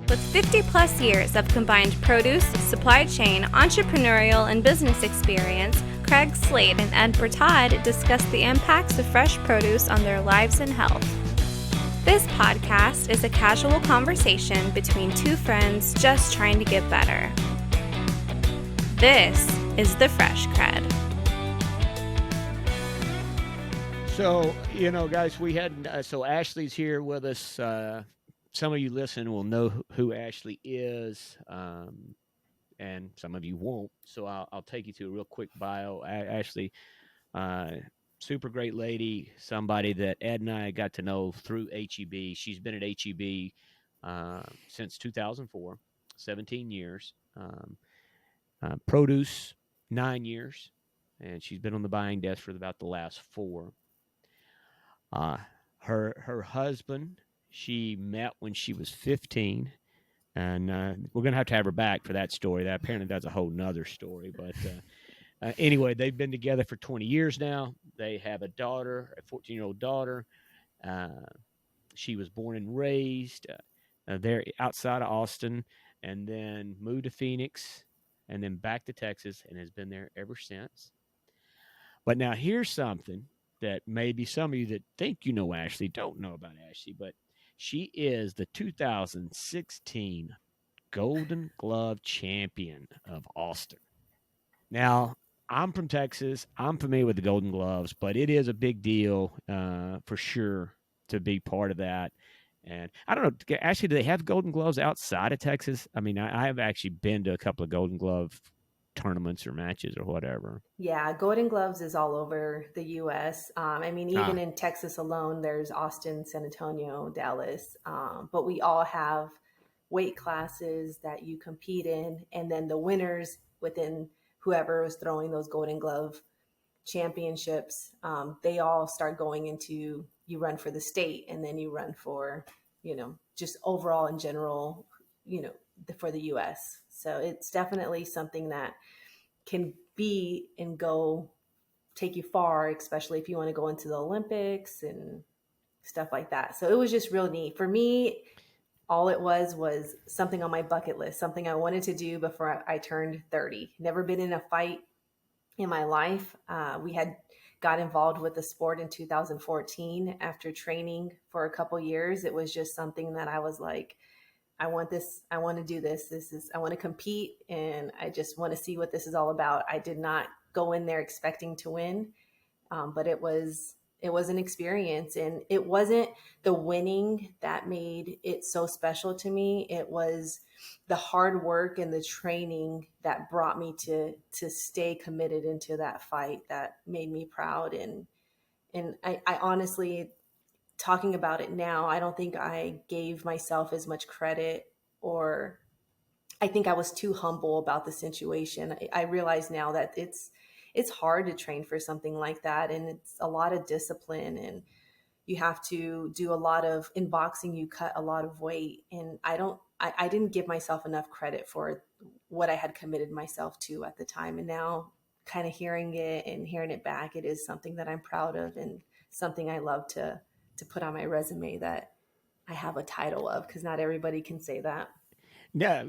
With 50 plus years of combined produce, supply chain, entrepreneurial, and business experience, Craig, Slate, and Ed Bertaud discuss the impacts of fresh produce on their lives and health. This podcast is a casual conversation between two friends just trying to get better. This is the Fresh CrEd. So, guys, we had, so Ashley's here with us. Some of you listen will know who Ashley is, and some of you won't. So I'll take you to a real quick bio. Ashley, super great lady, somebody that Ed and I got to know through HEB. She's been at HEB since 2004, 17 years. Produce, 9 years, and she's been on the buying desk for about the last 4. Her husband, she met when she was 15, and we're going to have her back for that story. That apparently that's a whole nother story. But anyway, they've been together for 20 years now. They have a daughter, a 14-year-old daughter. She was born and raised there outside of Austin, and then moved to Phoenix, and then back to Texas, and has been there ever since. But now here's something that maybe some of you that think you know Ashley don't know about Ashley, but she is the 2016 Golden Glove champion of Austin. Now, I'm from Texas. I'm familiar with the Golden Gloves, but it is a big deal for sure to be part of that. And I don't know, Ashley, do they have Golden Gloves outside of Texas? I mean, I have actually been to a couple of Golden Glove tournaments or matches or whatever. Yeah, Golden Gloves is all over the U.S. Even in Texas alone, there's Austin, San Antonio, Dallas. But we all have weight classes that you compete in. And then the winners within whoever was throwing those Golden Glove championships, they all start going into, you run for the state, and then you run for, just overall in general, for the U.S. So it's definitely something that can be and go take you far, especially if you want to go into the Olympics and stuff like that. So it was just real neat. For me, all it was something on my bucket list, something I wanted to do before I turned 30. Never been in a fight in my life. We had got involved with the sport in 2014 after training for a couple years. It was just something that I was like, I want this. I want to do this. I want to compete, and I just want to see what this is all about. I did not go in there expecting to win, but it was an experience, and it wasn't the winning that made it so special to me. It was the hard work and the training that brought me to stay committed into that fight that made me proud. And I honestly, talking about it now, I don't think I gave myself as much credit, or I think I was too humble about the situation. I realize now that it's hard to train for something like that, and it's a lot of discipline, and you have to do a lot of, in boxing, you cut a lot of weight, and I didn't give myself enough credit for what I had committed myself to at the time. And now kind of hearing it back, it is something that I'm proud of, and something I love to put on my resume that I have a title of, because not everybody can say that. Yeah.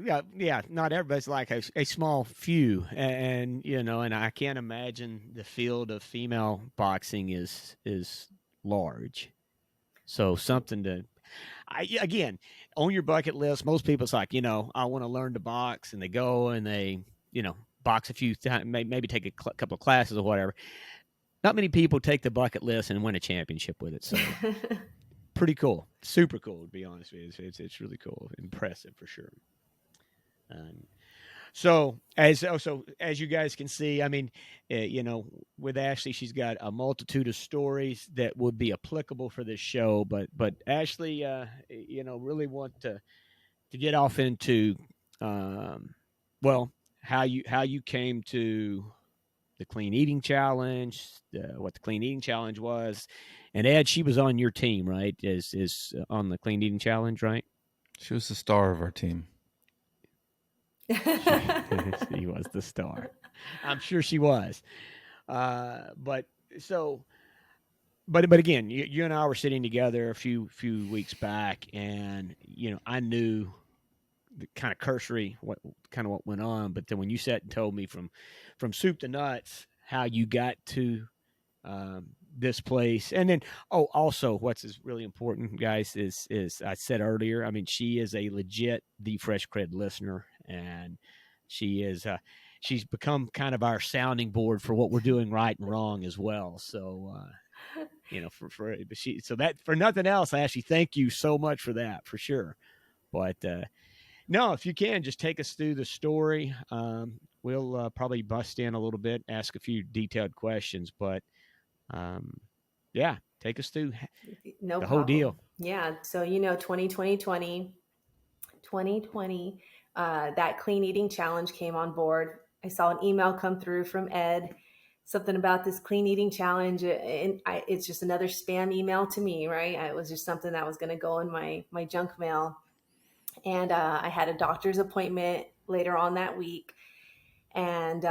Not everybody's like a small few, and and I can't imagine the field of female boxing is large. So something to, again, on your bucket list. Most people, it's like, I want to learn to box, and they go and they box a few times, maybe take a couple of classes or whatever. Not many people take the bucket list and win a championship with it. So pretty cool. Super cool, to be honest with you. It's really cool. Impressive for sure. So as you guys can see, I mean, with Ashley, she's got a multitude of stories that would be applicable for this show. But Ashley, really want to get off into, how you came to the Clean Eating Challenge, what the Clean Eating Challenge was. And Ed, she was on your team, right? Is on the Clean Eating Challenge, right? She was the star of our team. She was the star. I'm sure she was. But again, you and I were sitting together a few weeks back, and I knew the kind of cursory what went on, but then when you sat and told me from soup to nuts how you got to this place, and then also what's is really important, guys, is I said earlier. I mean, she is a legit the Fresh CrEd listener, and she is she's become kind of our sounding board for what we're doing right and wrong as well. So. So that for nothing else, I actually thank you so much for that, for sure. But no, if you can just take us through the story, we'll probably bust in a little bit, ask a few detailed questions, but yeah, take us through no the problem. whole deal. Yeah. So, 2020, that clean eating challenge came on board. I saw an email come through from Ed, something about this clean eating challenge. And it's just another spam email to me, right? It was just something that was going to go in my junk mail. And I had a doctor's appointment later on that week. And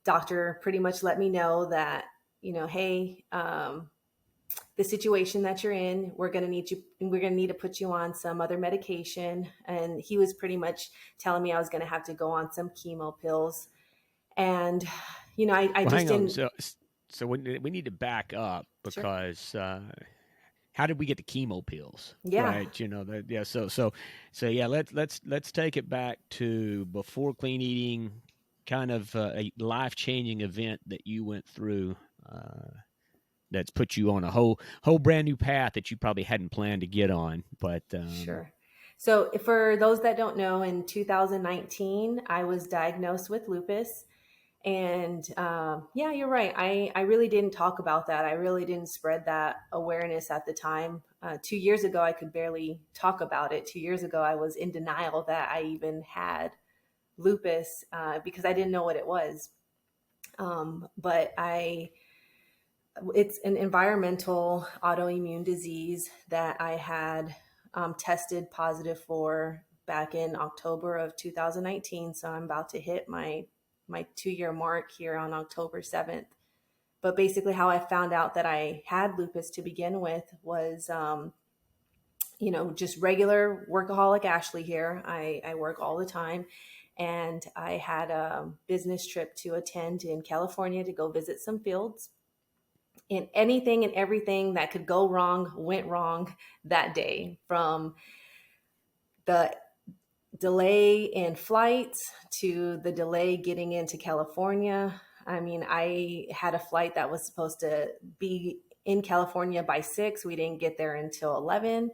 doctor pretty much let me know that, hey, the situation that you're in, we're going to need to put you on some other medication. And he was pretty much telling me I was going to have to go on some chemo pills. And, I just didn't. So we need to back up because sure. How did we get the chemo pills? Yeah. Right. So yeah, let's take it back to before clean eating, kind of a life-changing event that you went through, that's put you on a whole brand new path that you probably hadn't planned to get on. But sure. So for those that don't know, in 2019, I was diagnosed with lupus. And yeah, you're right. I really didn't talk about that. I really didn't spread that awareness at the time. 2 years ago, I could barely talk about it. 2 years ago, I was in denial that I even had lupus because I didn't know what it was. But it's an environmental autoimmune disease that I had tested positive for back in October of 2019. So I'm about to hit my 2-year mark here on October 7th. But basically how I found out that I had lupus to begin with was, just regular workaholic Ashley here. I work all the time. And I had a business trip to attend in California to go visit some fields. And anything and everything that could go wrong went wrong that day, from the delay in flights to the delay getting into California. I mean, I had a flight that was supposed to be in California by 6. We didn't get there until 11.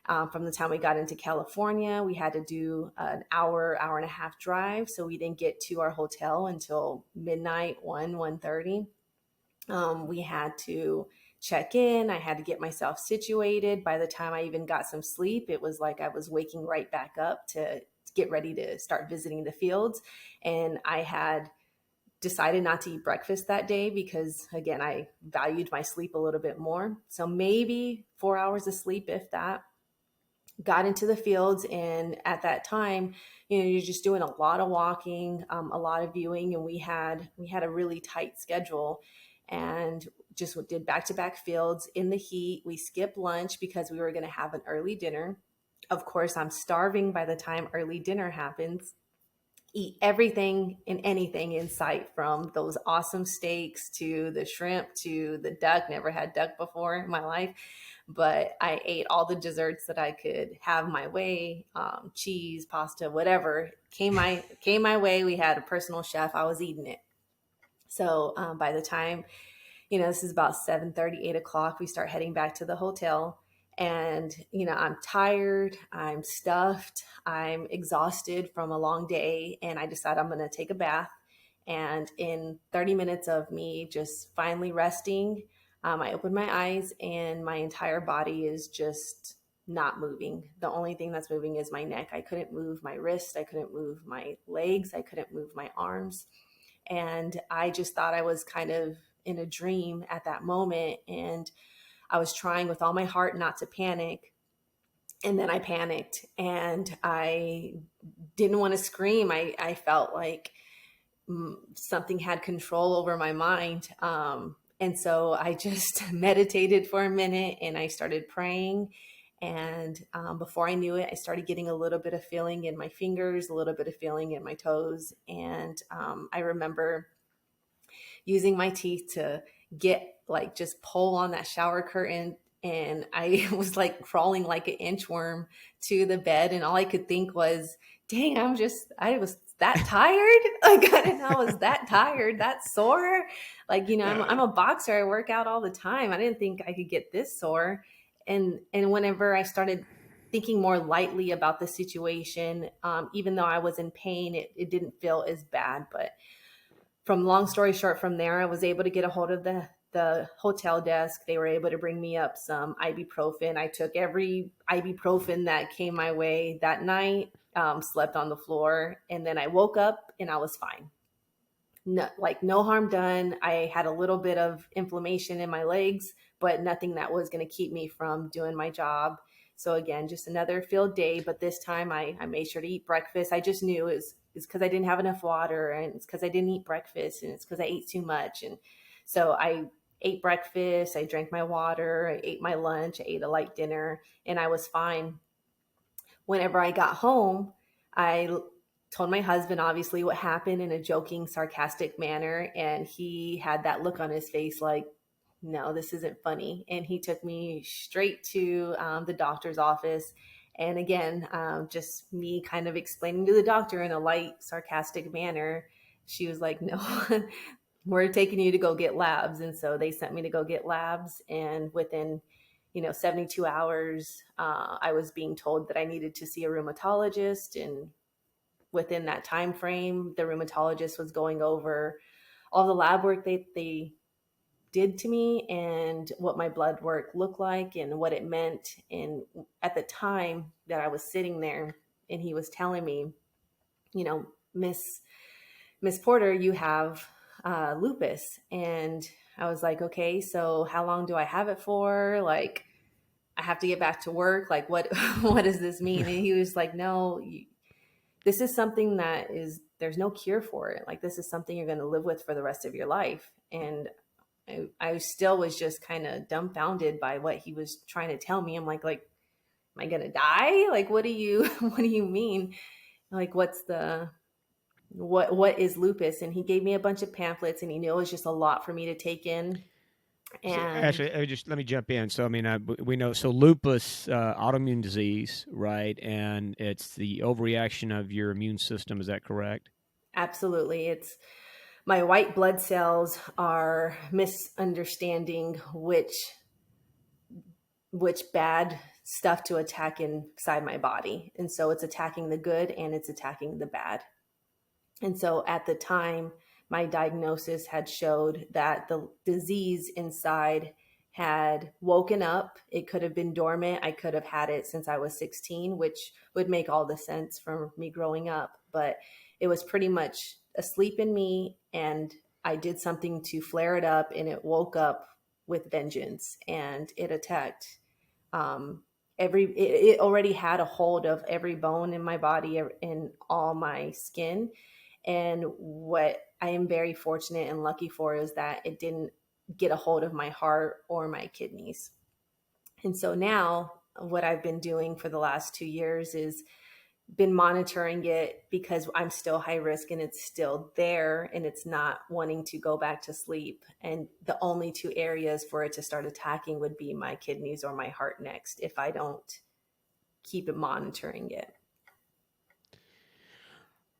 From the time we got into California, we had to do an hour and a half drive. So we didn't get to our hotel until midnight, 1:30. We had to check in. I had to get myself situated. By the time I even got some sleep, it was like I was waking right back up to get ready to start visiting the fields. And I had decided not to eat breakfast that day because, again, I valued my sleep a little bit more. So maybe 4 hours of sleep, if that. Got into the fields, and at that time, you're just doing a lot of walking, a lot of viewing, and we had a really tight schedule, and just did back-to-back fields in the heat. We skipped lunch because we were going to have an early dinner. Of course, I'm starving by the time early dinner happens. Eat everything and anything in sight, from those awesome steaks to the shrimp to the duck. Never had duck before in my life, but I ate all the desserts that I could have my way. Cheese, pasta, whatever came my way. We had a personal chef. I was eating it. So by the time, this is about 7:30, 8 o'clock, we start heading back to the hotel. And, I'm tired, I'm stuffed, I'm exhausted from a long day. And I decide I'm going to take a bath. And in 30 minutes of me just finally resting, I open my eyes and my entire body is just not moving. The only thing that's moving is my neck. I couldn't move my wrist. I couldn't move my legs. I couldn't move my arms. And I just thought I was kind of in a dream at that moment. And I was trying with all my heart not to panic. And then I panicked and I didn't want to scream. I felt like something had control over my mind. And so I just meditated for a minute and I started praying. And before I knew it, I started getting a little bit of feeling in my fingers, a little bit of feeling in my toes. And I remember using my teeth to get like just pull on that shower curtain. And I was like crawling like an inchworm to the bed. And all I could think was, dang, I was that tired. Like, I didn't know I was that tired, that sore. Like, I'm a boxer. I work out all the time. I didn't think I could get this sore. And whenever I started thinking more lightly about the situation, even though I was in pain, it didn't feel as bad. But from long story short, from there, I was able to get a hold of the hotel desk. They were able to bring me up some ibuprofen. I took every ibuprofen that came my way that night, slept on the floor, and then I woke up and I was fine. No harm done. I had a little bit of inflammation in my legs, but nothing that was going to keep me from doing my job. So again, just another field day, but this time I made sure to eat breakfast. I just knew it's because I didn't have enough water, and it's because I didn't eat breakfast, and it's because I ate too much. And so I ate breakfast, I drank my water, I ate my lunch, I ate a light dinner, and I was fine. Whenever I got home, I told my husband obviously what happened in a joking, sarcastic manner, and he had that look on his face like, no, this isn't funny. And he took me straight to the doctor's office. And again, just me kind of explaining to the doctor in a light, sarcastic manner. She was like, no, we're taking you to go get labs. And so they sent me to go get labs. And within 72 hours, I was being told that I needed to see a rheumatologist. And within that time frame, the rheumatologist was going over all the lab work they did to me and what my blood work looked like and what it meant. And at the time that I was sitting there and he was telling me, Miss Porter, you have lupus. And I was like, okay, so how long do I have it for? Like, I have to get back to work. Like, what does this mean? And he was like, no, this is something there's no cure for it. Like, this is something you're going to live with for the rest of your life. And I still was just kind of dumbfounded by what he was trying to tell me. I'm like, am I going to die? Like, what do you mean? Like, what is lupus? And he gave me a bunch of pamphlets, and he knew it was just a lot for me to take in. And so, Ashley, let me jump in. So, I mean, we know, so lupus, autoimmune disease, right? And it's the overreaction of your immune system. Is that correct? Absolutely. It's my white blood cells are misunderstanding which bad stuff to attack inside my body. And so it's attacking the good and it's attacking the bad. And so at the time, my diagnosis had showed that the disease inside had woken up. It could have been dormant. I could have had it since I was 16, which would make all the sense from me growing up. But it was pretty much asleep in me, and I did something to flare it up, and it woke up with vengeance, and it attacked it already had a hold of every bone in my body and all my skin. And what I am very fortunate and lucky for is that it didn't get a hold of my heart or my kidneys. And so now what I've been doing for the last 2 years is been monitoring it because I'm still high risk and it's still there and it's not wanting to go back to sleep. And the only two areas for it to start attacking would be my kidneys or my heart next if I don't keep it monitoring it.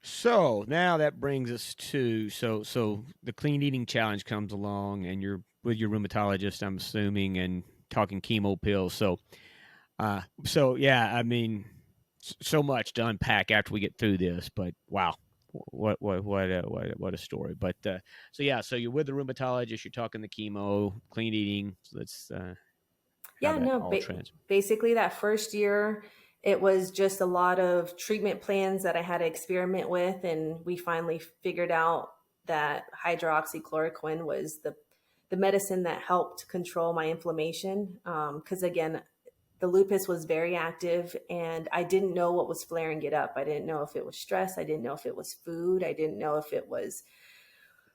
So now that brings us to so the clean eating challenge comes along, and you're with your rheumatologist, I'm assuming, and talking chemo pills. So yeah, I mean, so much to unpack after we get through this, but wow, what a story. But so you're with the rheumatologist, you're talking the chemo, clean eating. So let's basically that first year, it was just a lot of treatment plans that I had to experiment with. And we finally figured out that hydroxychloroquine was the medicine that helped control my inflammation. Because again, the lupus was very active and I didn't know what was flaring it up. I didn't know if it was stress. I didn't know if it was food. I didn't know if it was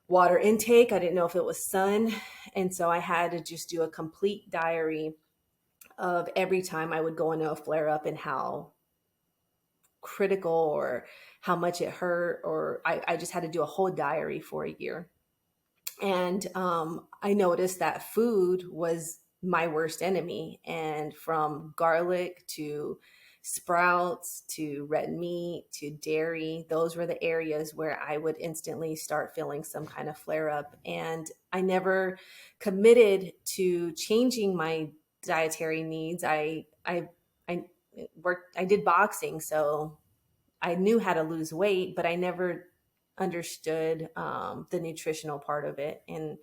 water intake. I didn't know if it was sun. And so I had to just do a complete diary of every time I would go into a flare up and how critical or how much it hurt, or I just had to do a whole diary for a year. And I noticed that food was my worst enemy. And from garlic to sprouts to red meat to dairy, those were the areas where I would instantly start feeling some kind of flare up. And I never committed to changing my dietary needs. I worked, I did boxing, so I knew how to lose weight, but I never understood the nutritional part of it. And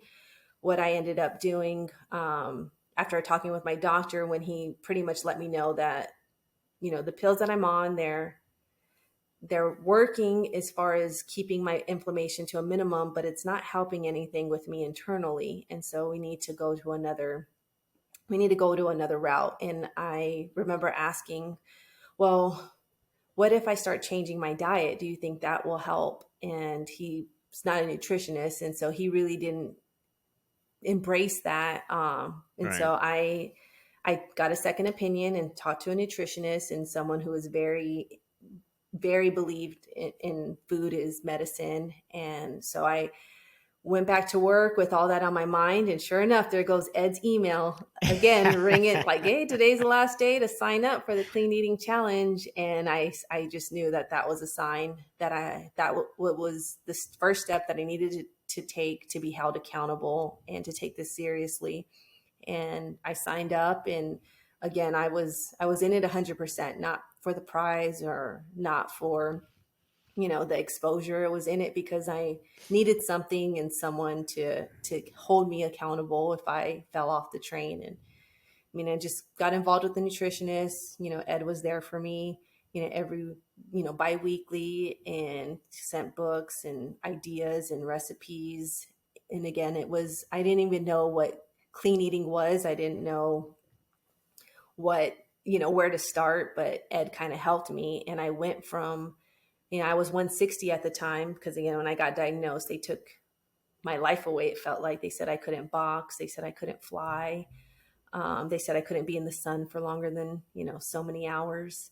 what I ended up doing after talking with my doctor, when he pretty much let me know that, the pills that I'm on, they're working as far as keeping my inflammation to a minimum, but it's not helping anything with me internally. And so we need to go to another route. And I remember asking, well, what if I start changing my diet? Do you think that will help? And he's not a nutritionist, and so he really didn't embrace that. And Right. so I got a second opinion and talked to a nutritionist and someone who was very, very believed in food as medicine. And so I went back to work with all that on my mind. And sure enough, there goes Ed's email again, ring it like, hey, today's the last day to sign up for the clean eating challenge. And I just knew that was a sign that was the first step that I needed to take to be held accountable and to take this seriously. And I signed up, and again, I was in it 100%, not for the prize or not for the exposure. It was in it because I needed something and someone to hold me accountable if I fell off the train. And I just got involved with the nutritionist. Ed was there for me, every, bi-weekly, and sent books and ideas and recipes. And again, I didn't even know what clean eating was. I didn't know what, where to start, but Ed kind of helped me. And I went from, I was 160 at the time because, again, when I got diagnosed, they took my life away. It felt like they said I couldn't box. They said I couldn't fly. They said I couldn't be in the sun for longer than, so many hours.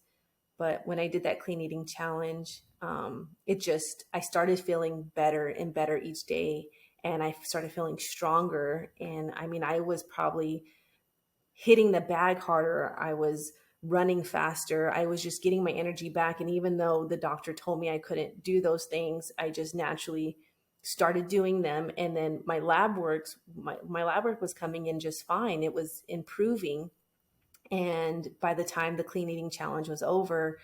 But when I did that clean eating challenge, I started feeling better and better each day. And I started feeling stronger. And I was probably hitting the bag harder. I was running faster. I was just getting my energy back. And even though the doctor told me I couldn't do those things, I just naturally started doing them. And then my lab work was coming in just fine. It was improving. And by the time the clean eating challenge was over,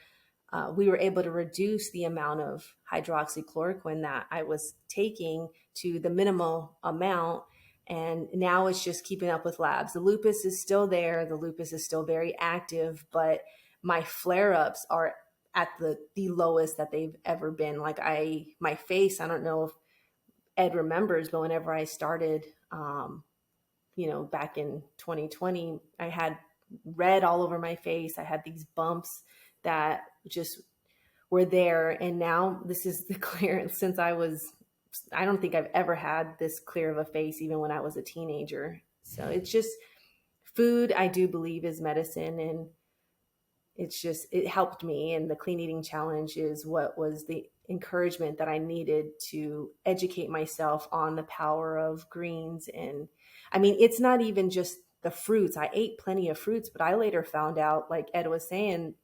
we were able to reduce the amount of hydroxychloroquine that I was taking to the minimal amount. And now it's just keeping up with labs. The lupus is still there. The lupus is still very active, but my flare-ups are at the lowest that they've ever been. Like my face, I don't know if Ed remembers, but whenever I started, back in 2020, I had red all over my face. I had these bumps that just were there. And now this is the clearance since I don't think I've ever had this clear of a face, even when I was a teenager. So it's just food, I do believe, is medicine. And it helped me. And the clean eating challenge is what was the encouragement that I needed to educate myself on the power of greens. And it's not even just the fruits. I ate plenty of fruits, but I later found out, like Ed was saying,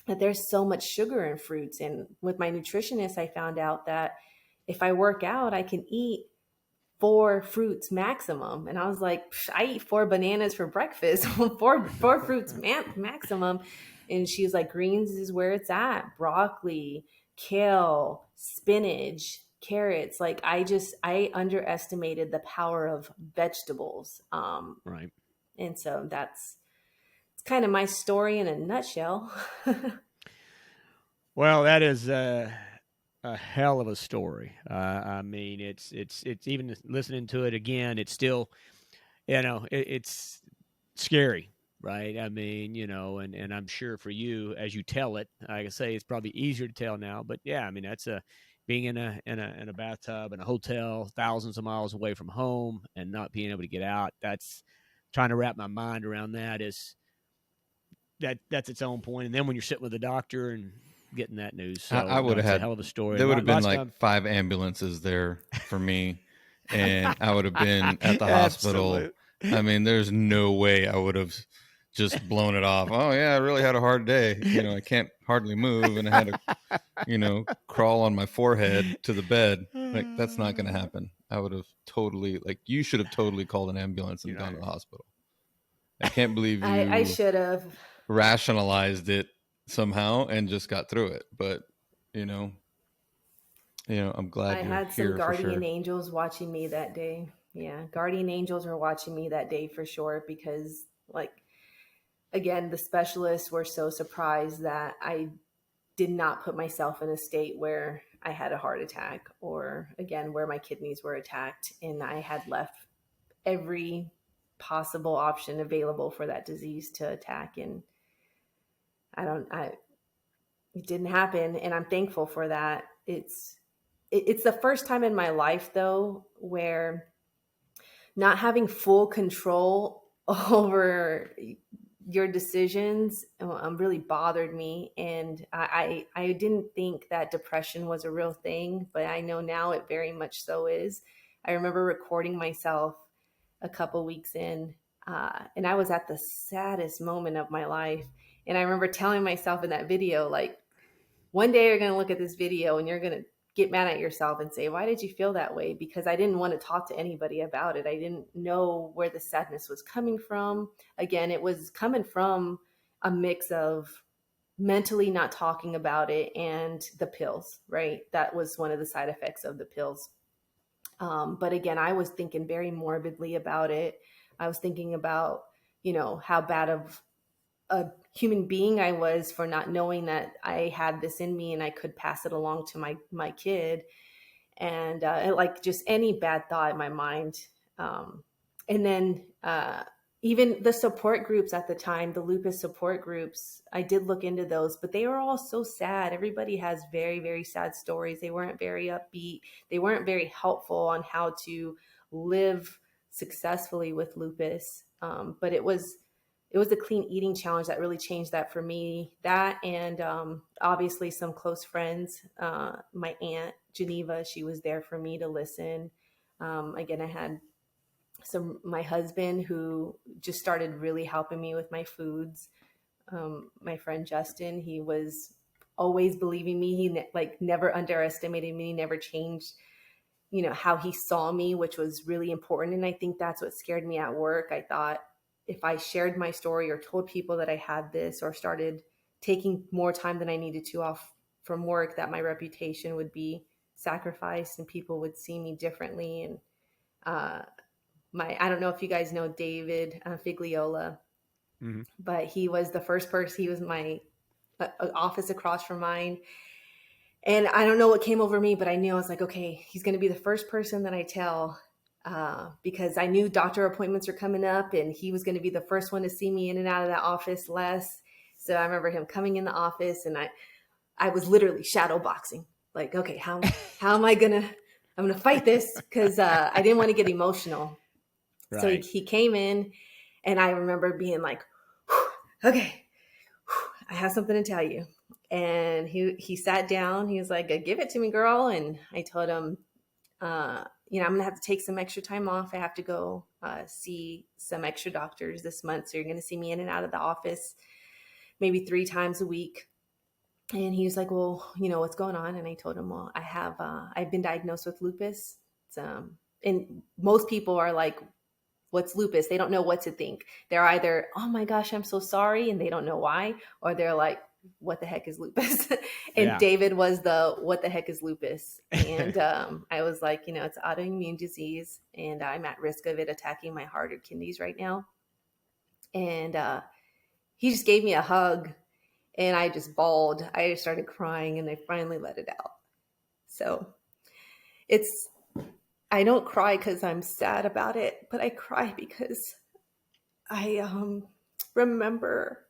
that there's so much sugar in fruits. And with my nutritionist, I found out that if I work out, I can eat 4 fruits maximum. And I was like, I eat 4 bananas for breakfast, four fruits maximum. And she was like, greens is where it's at. Broccoli, kale, spinach, carrots. Like I underestimated the power of vegetables. Right. And so it's kind of my story in a nutshell. Well, that is a hell of a story. It's even listening to it again, it's still, it's scary, right? And I'm sure for you, as you tell it, like I say, it's probably easier to tell now, but yeah, that's being in a bathtub in a hotel, thousands of miles away from home and not being able to get out. That's trying to wrap my mind around that is that's its own point. And then when you're sitting with the doctor and getting that news, so I would have it's a had hell of a story. There would have been like time, 5 ambulances there for me, and I would have been at the hospital. I mean, there's no way I would have just blown it off. Oh yeah, I really had a hard day. I can't hardly move, and I had to, crawl on my forehead to the bed. Like, that's not going to happen. I would have totally, you should have totally called an ambulance and gone to the hospital. I can't believe you. I should have rationalized it somehow and just got through it. But I'm glad I you're had here some guardian for sure. angels watching me that day. Yeah, guardian angels were watching me that day for sure, because again, the specialists were so surprised that I did not put myself in a state where I had a heart attack, or again, where my kidneys were attacked, and I had left every possible option available for that disease to attack. And it didn't happen. And I'm thankful for that. It's the first time in my life though, where not having full control over your decisions really bothered me. And I didn't think that depression was a real thing, but I know now it very much so is. I remember recording myself a couple weeks in, and I was at the saddest moment of my life. And I remember telling myself in that video, one day you're going to look at this video and you're going to get mad at yourself and say, why did you feel that way? Because I didn't want to talk to anybody about it. I didn't know where the sadness was coming from. Again, it was coming from a mix of mentally not talking about it and the pills, right? That was one of the side effects of the pills. But again, I was thinking very morbidly about it. I was thinking about, how bad of a human being I was for not knowing that I had this in me and I could pass it along to my kid. And just any bad thought in my mind. And then even the support groups at the time, the lupus support groups, I did look into those, but they were all so sad. Everybody has very, very sad stories. They weren't very upbeat. They weren't very helpful on how to live successfully with lupus. But it was the clean eating challenge that really changed that for me. That and obviously some close friends. My aunt Geneva, she was there for me to listen. Again, I had my husband who just started really helping me with my foods. My friend Justin, he was always believing me. He never underestimated me, never changed, how he saw me, which was really important. And I think that's what scared me at work. I thought if I shared my story or told people that I had this, or started taking more time than I needed to off from work, that my reputation would be sacrificed and people would see me differently. And I don't know if you guys know David Figliola, mm-hmm. but he was the first person. He was my office across from mine. And I don't know what came over me, but I knew, I was like, okay, he's going to be the first person that I tell, because I knew doctor appointments are coming up and he was going to be the first one to see me in and out of that office less. So I remember him coming in the office and I was literally shadow boxing. Like, okay, how am I I'm going to fight this, because I didn't want to get emotional. Right. So he came in and I remember being like, okay, I have something to tell you. And he sat down. He was like, give it to me, girl. And I told him, I'm going to have to take some extra time off. I have to go see some extra doctors this month. So you're going to see me in and out of the office maybe 3 times a week. And he was like, well, what's going on? And I told him, well, I've been diagnosed with lupus. And most people are like, what's lupus? They don't know what to think. They're either, oh my gosh, I'm so sorry, and they don't know why. Or they're like, what the heck is lupus? And yeah. David was what the heck is lupus? And I was like, it's autoimmune disease and I'm at risk of it attacking my heart or kidneys right now. And he just gave me a hug and I just bawled. I just started crying and I finally let it out. So I don't cry because I'm sad about it, but I cry because I remember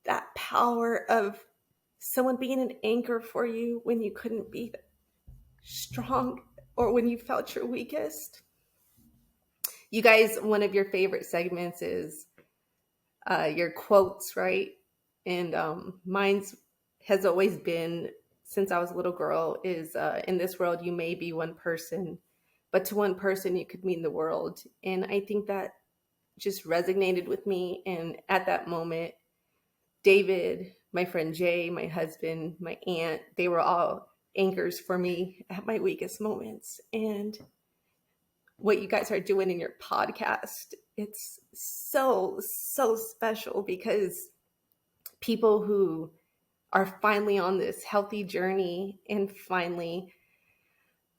that power of someone being an anchor for you when you couldn't be strong or when you felt your weakest. You guys, one of your favorite segments is your quotes, right? And mine's has always been, since I was a little girl, is in this world you may be one person, but to one person you could mean the world. And I think that just resonated with me. And at that moment, David, my friend Jay, my husband, my aunt, they were all anchors for me at my weakest moments. And what you guys are doing in your podcast, it's so, so special, because people who are finally on this healthy journey and finally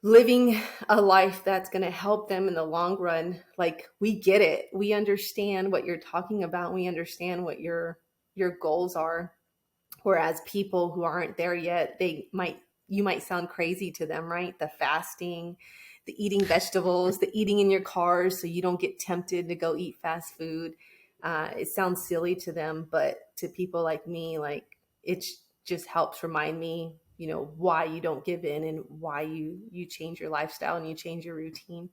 living a life that's going to help them in the long run, like, we get it. We understand what you're talking about. We understand what your goals are. Whereas people who aren't there yet, you might sound crazy to them, right? The fasting, the eating vegetables, the eating in your cars so you don't get tempted to go eat fast food. It sounds silly to them, but to people like me, like, it just helps remind me, why you don't give in and why you change your lifestyle and you change your routine.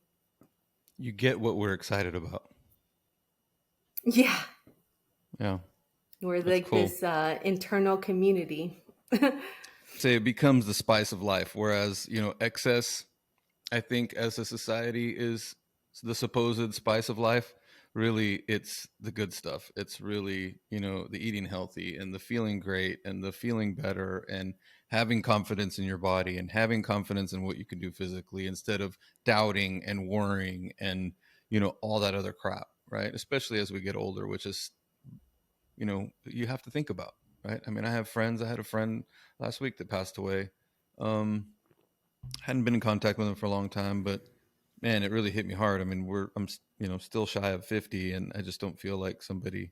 You get what we're excited about. Yeah. Yeah. We're That's like cool. this internal community. Say it becomes the spice of life, whereas, excess, I think, as a society, is the supposed spice of life. Really, it's the good stuff. It's really, the eating healthy and the feeling great and the feeling better and having confidence in your body and having confidence in what you can do physically, instead of doubting and worrying and, all that other crap, right? Especially as we get older, which is, you have to think about, right? I mean, I had a friend last week that passed away. Hadn't been in contact with him for a long time, but man, it really hit me hard. I mean, I'm still shy of 50, and I just don't feel like somebody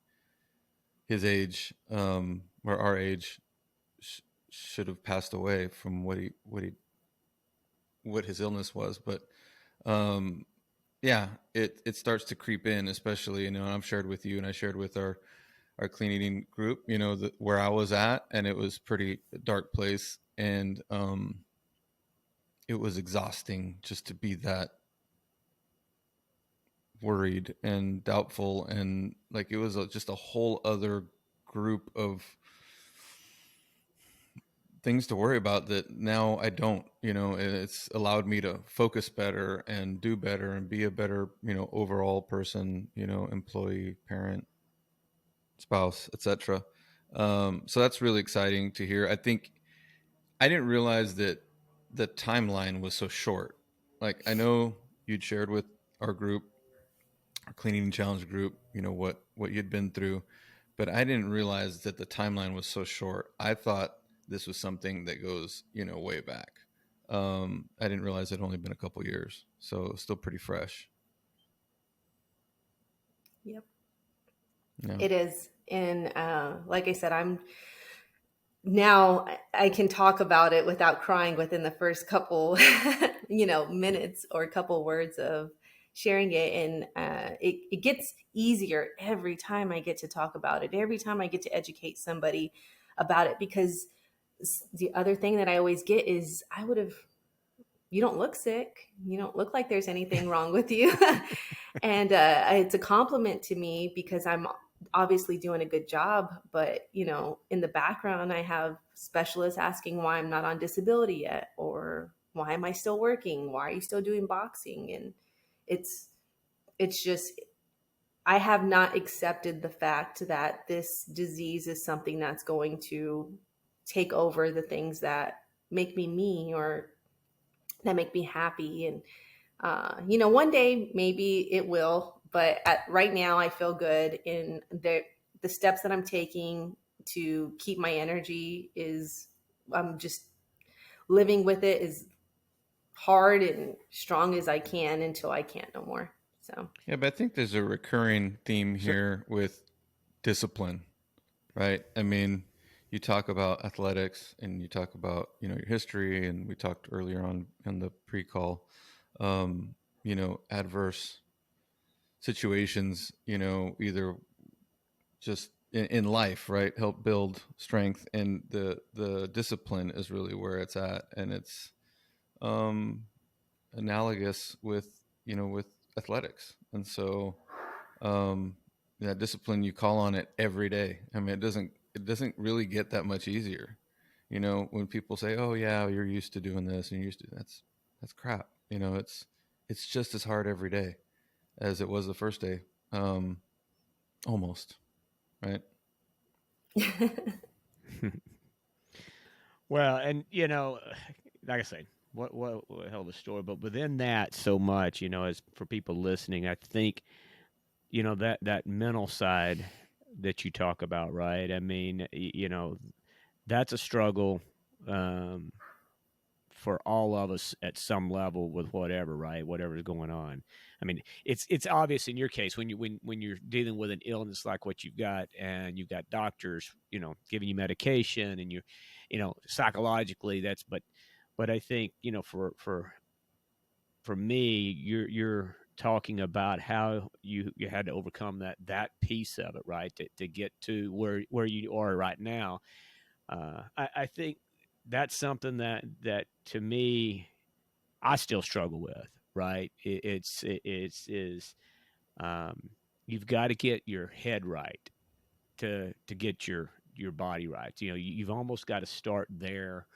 his age, or our age, should have passed away from what his illness was. But yeah, it starts to creep in, especially, and I've shared with you, and I shared with our clean eating group, where I was at, and it was pretty dark place, and it was exhausting just to be that worried and doubtful, and like it was just a whole other group of things to worry about that now I don't. It's allowed me to focus better and do better and be a better, overall person, employee, parent, spouse, etc. So that's really exciting to hear. I think I didn't realize that the timeline was so short. Like, I know you'd shared with our group, our clean eating challenge group, what you'd been through, but I didn't realize that the timeline was so short. I thought this was something that goes, way back. I didn't realize it had only been a couple years, so it's still pretty fresh. Yep. Yeah. It is. And like I said, now I can talk about it without crying within the first couple, minutes or a couple words of sharing it. And it gets easier every time I get to talk about it, every time I get to educate somebody about it, because the other thing that I always get is, you don't look sick. You don't look like there's anything wrong with you. And it's a compliment to me, because I'm obviously doing a good job. But, in the background, I have specialists asking why I'm not on disability yet, or why am I still working? Why are you still doing boxing? And it's just, I have not accepted the fact that this disease is something that's going to take over the things that make me, or that make me happy. And, one day maybe it will, but right now I feel good. In the steps that I'm taking to keep my energy I'm just living with it as hard and strong as I can until I can't no more. So, Yeah, but I think there's a recurring theme here with discipline, right? I mean, you talk about athletics and you talk about, your history, and we talked earlier on in the pre-call, adverse situations, either just in life, right? Help build strength, and the discipline is really where it's at. And it's analogous with, with athletics. And so, that discipline, you call on it every day. I mean, it doesn't really get that much easier. You know, when people say, "Oh yeah, you're used to doing this and you're used to," that's crap. You know, it's just as hard every day as it was the first day. Almost, right? Well, and you know, like I say, what a hell of a story. But within that, so much, you know, as for people listening, I think, you know, that mental side that you talk about, right? I mean, you know, that's a struggle for all of us at some level with whatever, right? Whatever's going on. I mean, it's obvious in your case when you're dealing with an illness like what you've got, and you've got doctors, you know, giving you medication, and you know, psychologically that's, but I think, you know, for me, you're talking about how you had to overcome that piece of it, right? To get to where you are right now. I think that's something that to me, I still struggle with, right? It's um, you've got to get your head right to get your body right. You know, you've almost got to start there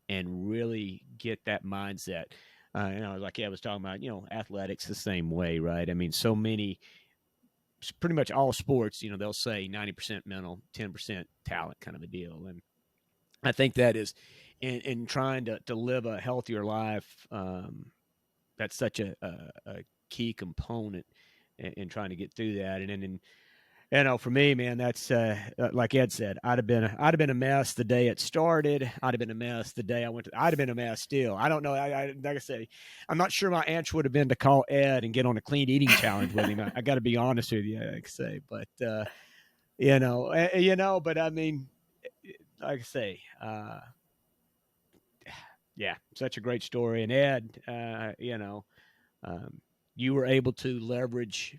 and really get that mindset. You know, like I was talking about, you know, athletics the same way, right? I mean, so many, pretty much all sports, you know, they'll say 90% mental, 10% talent kind of a deal. And I think that is in trying to live a healthier life. That's such a key component in trying to get through that. And you know, for me, man, that's like Ed said, I'd have been a mess the day it started. I'd have been a mess the day I went to. I'd have been a mess still. I don't know. Like I say, I'm not sure my answer would have been to call Ed and get on a clean eating challenge with him. I got to be honest with you, like I say, but you know, but I mean, like I say, yeah, such a great story. And Ed, you know, um, you were able to leverage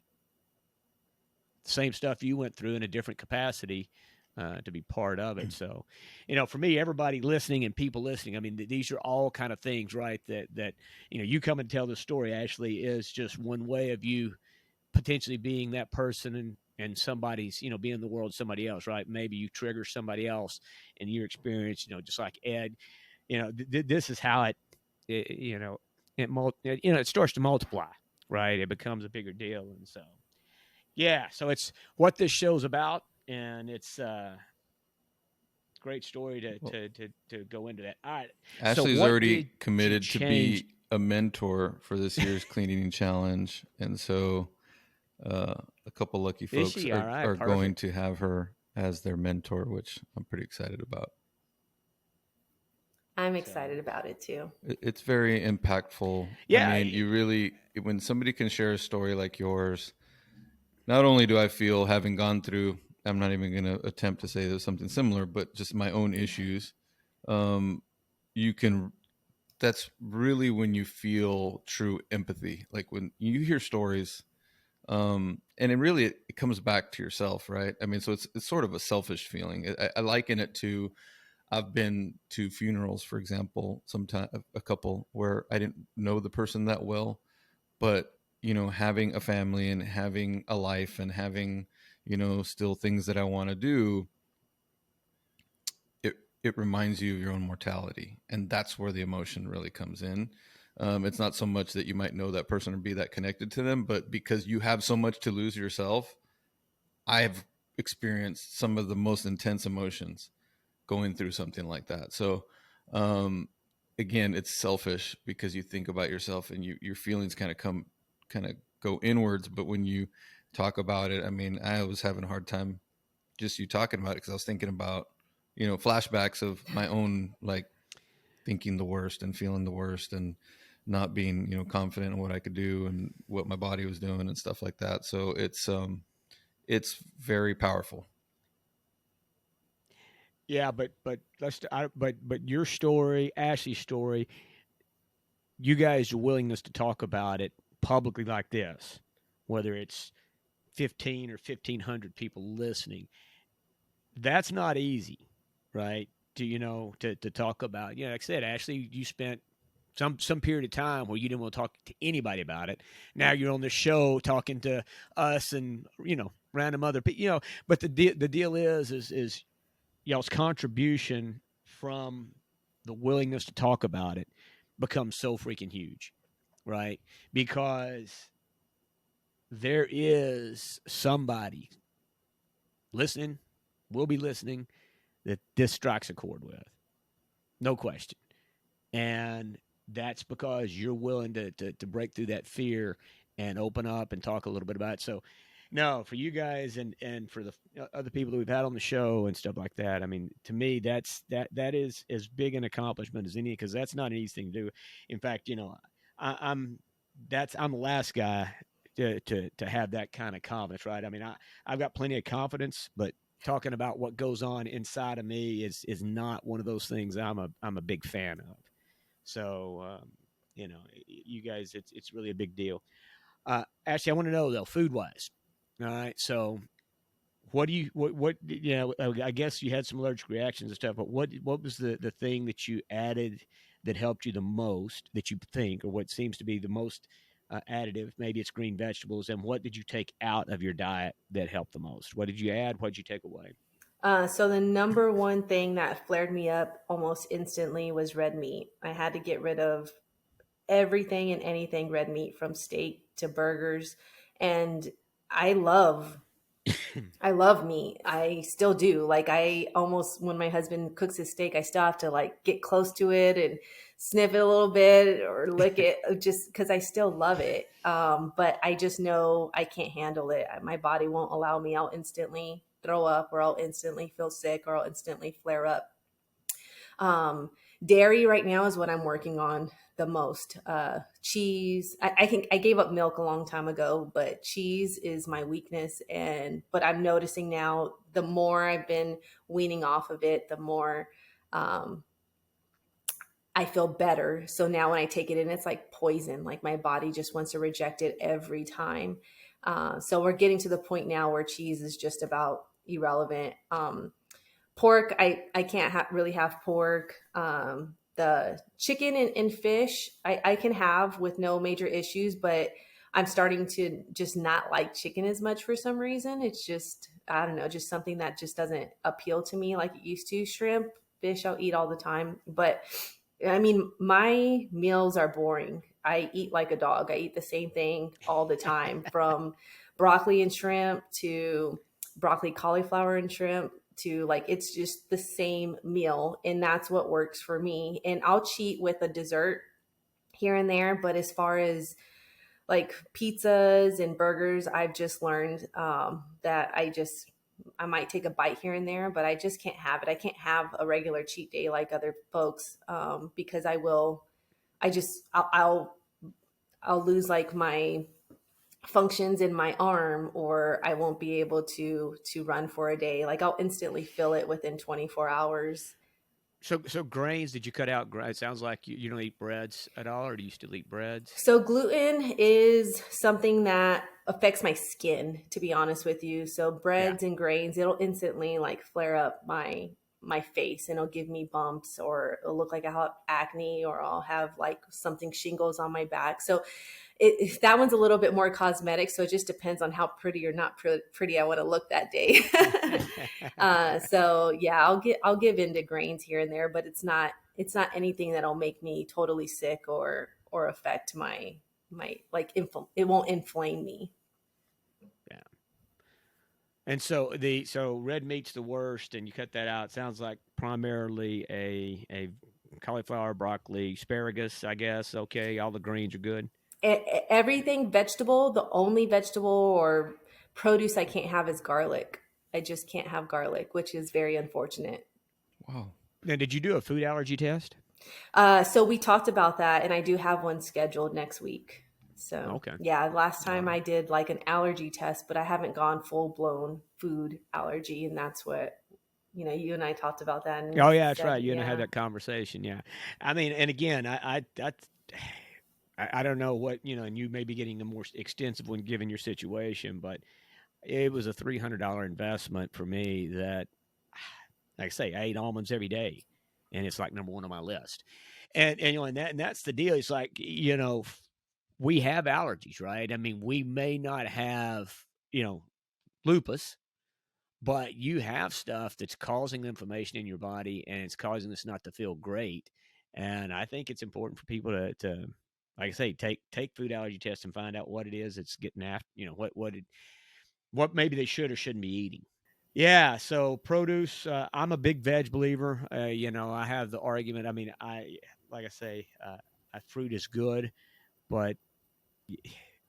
the same stuff you went through in a different capacity to be part of it. So, you know, for me, everybody listening and people listening, I mean, these are all kind of things, right? That you know, you come and tell the story, Ashley, is just one way of you potentially being that person, and somebody's, you know, being in the world somebody else, right? Maybe you trigger somebody else in your experience, you know, just like Ed. You know, this is how you know, it starts to multiply, right? It becomes a bigger deal. And so, yeah, so it's what this show's about, and it's a great story to go into that. All right, so Ashley's what already did you committed to change? be a mentor for this year's clean eating challenge, and so a couple lucky Is folks she all right? are going Perfect. to have her as their mentor, which I'm pretty excited about. I'm So, excited about it too. It's very impactful. I yeah, mean, you really, when somebody can share a story like yours, not only do I feel, having gone through, I'm not even going to attempt to say there's something similar, but just my own issues, um, you can, that's really when you feel true empathy. Like when you hear stories, and it comes back to yourself, right? I mean, so it's sort of a selfish feeling. I liken it to, I've been to funerals, for example, sometime a couple where I didn't know the person that well, but you know, having a family and having a life and having, you know, still things that I want to do, it reminds you of your own mortality, and that's where the emotion really comes in. It's not so much that you might know that person or be that connected to them, but because you have so much to lose yourself. I've experienced some of the most intense emotions going through something like that. So, um, again, it's selfish because you think about yourself and your feelings kind of go inwards. But when you talk about it, I mean, I was having a hard time just you talking about it, because I was thinking about, you know, flashbacks of my own, like thinking the worst and feeling the worst and not being, you know, confident in what I could do and what my body was doing and stuff like that. So it's very powerful. yeah, but but your story, Ashley's story, you guys' willingness to talk about it publicly like this, whether it's 15 or 1,500 people listening, that's not easy, right? To, you know, to talk about, you know, like I said, Ashley, you spent some period of time where you didn't want to talk to anybody about it. Now you're on the show talking to us and, random other people, but the deal is y'all's contribution from the willingness to talk about it becomes so freaking huge, right? Because there is somebody listening, will be listening, that this strikes a chord with. No question. And that's because you're willing to break through that fear and open up and talk a little bit about it. So, no, for you guys and for the other people that we've had on the show and stuff like that, I mean, to me, that is as big an accomplishment as any, because that's not an easy thing to do. In fact, I'm the last guy to have that kind of confidence, right? I mean, I've got plenty of confidence, but talking about what goes on inside of me is not one of those things I'm a big fan of. So, you guys, it's really a big deal. Ashley, I want to know though, food wise. All right. So what I guess you had some allergic reactions and stuff, but what was the thing that you added that helped you the most, that you think, or what seems to be the most additive? Maybe it's green vegetables. And what did you take out of your diet that helped the most? What did you add? What did you take away? So the number one thing that flared me up almost instantly was red meat. I had to get rid of everything and anything red meat, from steak to burgers. And I love meat. I still do. Like, I almost, when my husband cooks his steak, I still have to like get close to it and sniff it a little bit or lick it, just because I still love it. But I just know I can't handle it. My body won't allow me. I'll instantly throw up, or I'll instantly feel sick, or I'll instantly flare up. Dairy right now is what I'm working on the most. Cheese. I think I gave up milk a long time ago, but cheese is my weakness. But I'm noticing now, the more I've been weaning off of it, the more I feel better. So now when I take it in, it's like poison. Like, my body just wants to reject it every time. So we're getting to the point now where cheese is just about irrelevant. Pork, I can't really have pork. The chicken and fish, I can have with no major issues, but I'm starting to just not like chicken as much for some reason. It's just, I don't know, just something that just doesn't appeal to me like it used to. Shrimp, fish, I'll eat all the time. But I mean, my meals are boring. I eat like a dog. I eat the same thing all the time, from broccoli and shrimp to broccoli, cauliflower and shrimp, to like, it's just the same meal. And that's what works for me. And I'll cheat with a dessert here and there. But as far as like pizzas and burgers, I've just learned that I might take a bite here and there, but I just can't have it. I can't have a regular cheat day like other folks, because I'll lose like my functions in my arm, or I won't be able to run for a day. Like, I'll instantly feel it within 24 hours. So grains, did you cut out? It sounds like you don't eat breads at all, or do you still eat breads? So gluten is something that affects my skin, to be honest with you. So breads and grains, it'll instantly like flare up my face, and it'll give me bumps, or it'll look like I have acne, or I'll have like something, shingles on my back. So that one's a little bit more cosmetic. So it just depends on how pretty or not pretty I want to look that day. So yeah, I'll give into grains here and there, but it's not anything that'll make me totally sick or affect my like it won't inflame me. Yeah. And so red meat's the worst, and you cut that out. It sounds like primarily a cauliflower, broccoli, asparagus, I guess. Okay, all the greens are good. Everything vegetable. The only vegetable or produce I can't have is garlic. I just can't have garlic, which is very unfortunate. Wow. Now, did you do a food allergy test? So we talked about that, and I do have one scheduled next week. So okay. Yeah, last time I did like an allergy test, but I haven't gone full blown food allergy, and that's what you and I talked about that. Oh yeah, that's right. You and I had that conversation. Yeah, I mean, and again, I don't know what, and you may be getting a more extensive one given your situation, but it was a $300 investment for me that, like I say, I ate almonds every day, and it's like number one on my list. and and that's the deal. It's like, we have allergies, right? I mean, we may not have, lupus, but you have stuff that's causing inflammation in your body, and it's causing us not to feel great. And I think it's important for people to like I say, take food allergy tests and find out what it is that's getting after, what maybe they should or shouldn't be eating. Yeah, so produce. I'm a big veg believer. I have the argument. I mean, like I say, fruit is good, but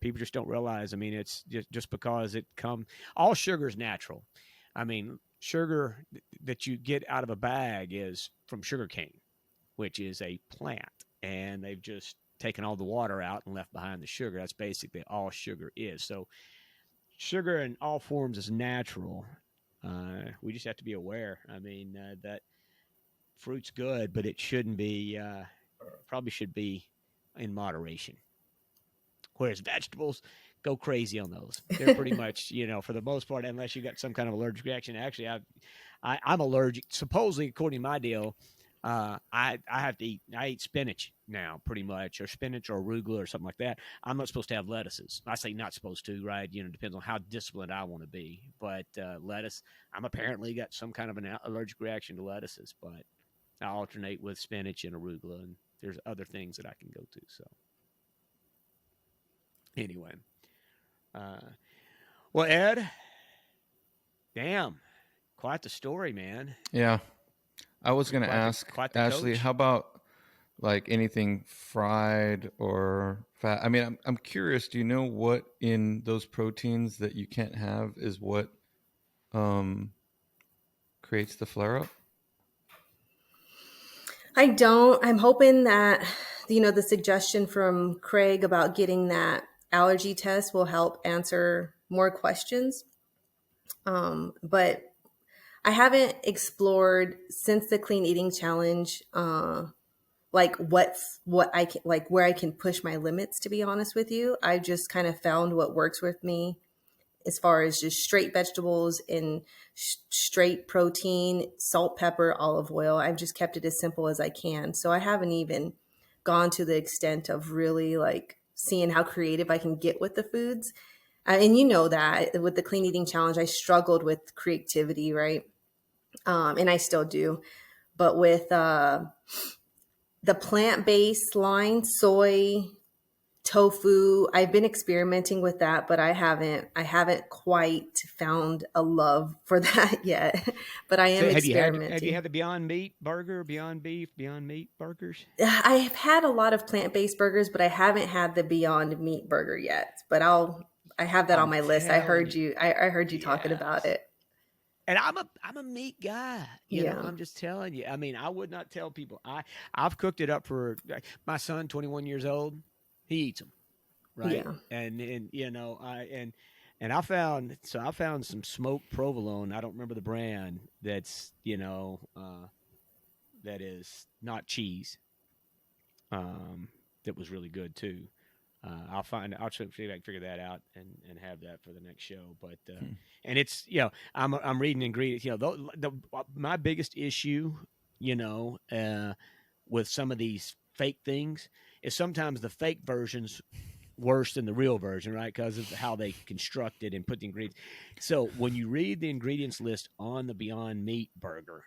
people just don't realize. I mean, it's just because all sugar is natural. I mean, sugar that you get out of a bag is from sugarcane, which is a plant, and they've just taken all the water out and left behind the sugar. That's basically all sugar is. So sugar in all forms is natural. We just have to be aware. I mean, that fruit's good, but it shouldn't be, probably should be in moderation. Whereas vegetables, go crazy on those. They're pretty much, for the most part, unless you got some kind of allergic reaction. Actually, I'm allergic. Supposedly, according to my deal, I have to eat. I eat spinach now, pretty much, or spinach or arugula or something like that. I'm not supposed to have lettuces. I say not supposed to, right? Depends on how disciplined I want to be. But lettuce, I'm apparently got some kind of an allergic reaction to lettuces. But I alternate with spinach and arugula, and there's other things that I can go to. So anyway, well, Ed, damn, quite the story, man. Yeah. I was going to ask Ashley, coach. How about like anything fried or fat? I mean, I'm curious. Do you know what in those proteins that you can't have is what creates the flare up? I don't. I'm hoping that, the suggestion from Craig about getting that allergy test will help answer more questions. But I haven't explored since the clean eating challenge, like what I can, like where I can push my limits, to be honest with you. I just kind of found what works with me as far as just straight vegetables and straight protein, salt, pepper, olive oil. I've just kept it as simple as I can. So I haven't even gone to the extent of really like seeing how creative I can get with the foods. And that with the clean eating challenge, I struggled with creativity, right? And I still do. But with the plant-based line, soy, tofu, I've been experimenting with that, but I haven't quite found a love for that yet. But I am experimenting. Have you had the Beyond Meat burger, Beyond Beef, Beyond Meat burgers? I've had a lot of plant-based burgers, but I haven't had the Beyond Meat burger yet. But I have that on my list. I heard you talking about it. And I'm a meat guy. You know, I'm just telling you. I mean, I would not tell people. I've cooked it up for my son, 21 years old. He eats them, right? Yeah. And I found some smoked provolone. I don't remember the brand. That's that is not cheese. That was really good too. I'll see if I can figure that out and have that for the next show. But and it's I'm reading ingredients. My biggest issue, with some of these fake things is sometimes the fake version's worse than the real version, right? Because of how they construct it and put the ingredients. So when you read the ingredients list on the Beyond Meat burger,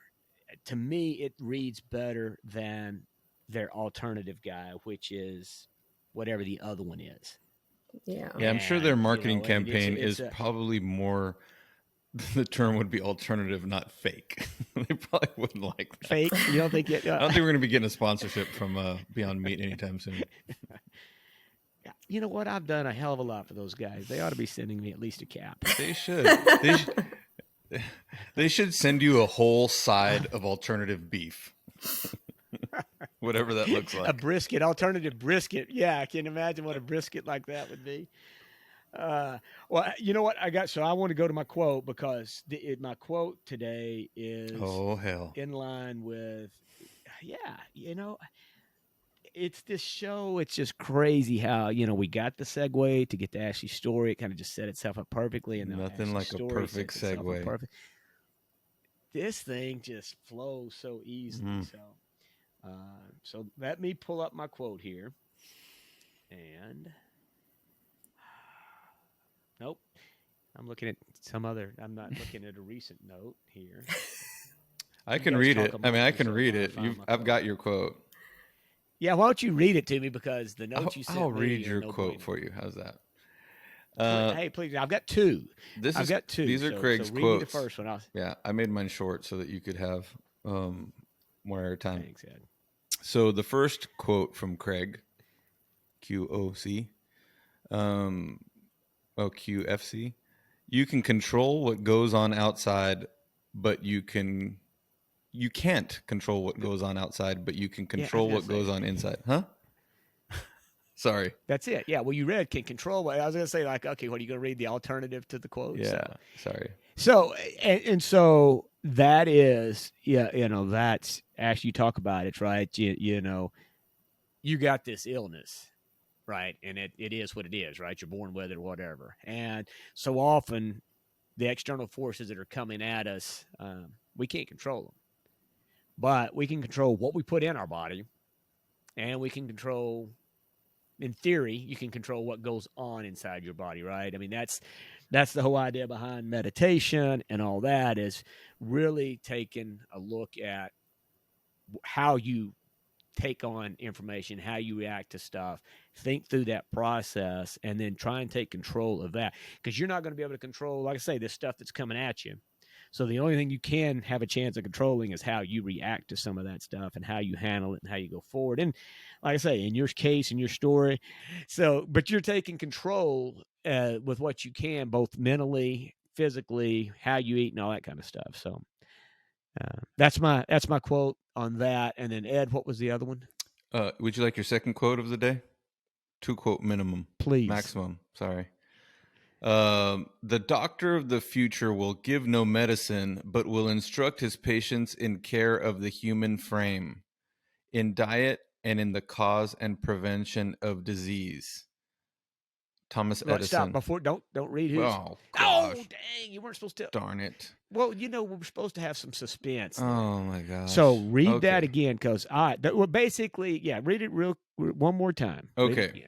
to me it reads better than their alternative guy, which is whatever the other one is. Yeah. Yeah, I'm sure their marketing campaign is probably more, the term would be alternative, not fake. They probably wouldn't like that. Fake? You don't think it? I don't think we're going to be getting a sponsorship from Beyond Meat anytime soon. You know what? I've done a hell of a lot for those guys. They ought to be sending me at least a cap. They should. They should send you a whole side of alternative beef. Whatever that looks like. A brisket, alternative brisket. Yeah, I can imagine what a brisket like that would be. Well, you know what I got? So I want to go to my quote because my quote today is in line with, it's this show. It's just crazy how, we got the segue to get to Ashley's story. It kind of just set itself up perfectly. And nothing like a perfect segue. This thing just flows so easily. So So let me pull up my quote here. And nope, I'm looking at some other. I'm not looking at a recent note here. I can read it. I mean, I can read it. I've got your quote. Yeah, why don't you read it to me, because the notes you sent me. I'll read your quote for you. How's that? Hey, please. I've got two. I've got two. These are Craig's read quotes. Me the first one. Yeah, I made mine short so that you could have more airtime. Thanks, Ed. So the first quote from Craig, QOC, QFC. You can control what goes on outside, but you can't control what goes on outside, but you can control what goes on inside. Huh? Sorry. That's it. Yeah. Well, you read can control. I was going to say, like, okay, what are you going to read the alternative to the quote? Yeah. Sorry. So, and so that is, that's actually, you talk about it, right? You got this illness, right? And it is what it is, right? You're born with it or whatever. And so often the external forces that are coming at us, we can't control them, but we can control what we put in our body, and we can control, in theory, you can control what goes on inside your body, right? I mean, that's the whole idea behind meditation and all that, is really taking a look at how you take on information, how you react to stuff, think through that process, and then try and take control of that. Because you're not going to be able to control, like I say, this stuff that's coming at you. So the only thing you can have a chance of controlling is how you react to some of that stuff, and how you handle it, and how you go forward. And like I say, in your case, in your story, but you're taking control with what you can, both mentally, physically, how you eat, and all that kind of stuff. So that's my quote on that. And then Ed, what was the other one? Would you like your second quote of the day? 2 quote minimum, please. Maximum. Sorry. The doctor of the future will give no medicine, but will instruct his patients in care of the human frame, in diet, and in the cause and prevention of disease. Thomas Edison. Stop before. Don't read his. Oh, gosh. Oh, dang! You weren't supposed to. Darn it. Well, we're supposed to have some suspense. Oh my gosh. So read that again, because basically, read it one more time. Okay.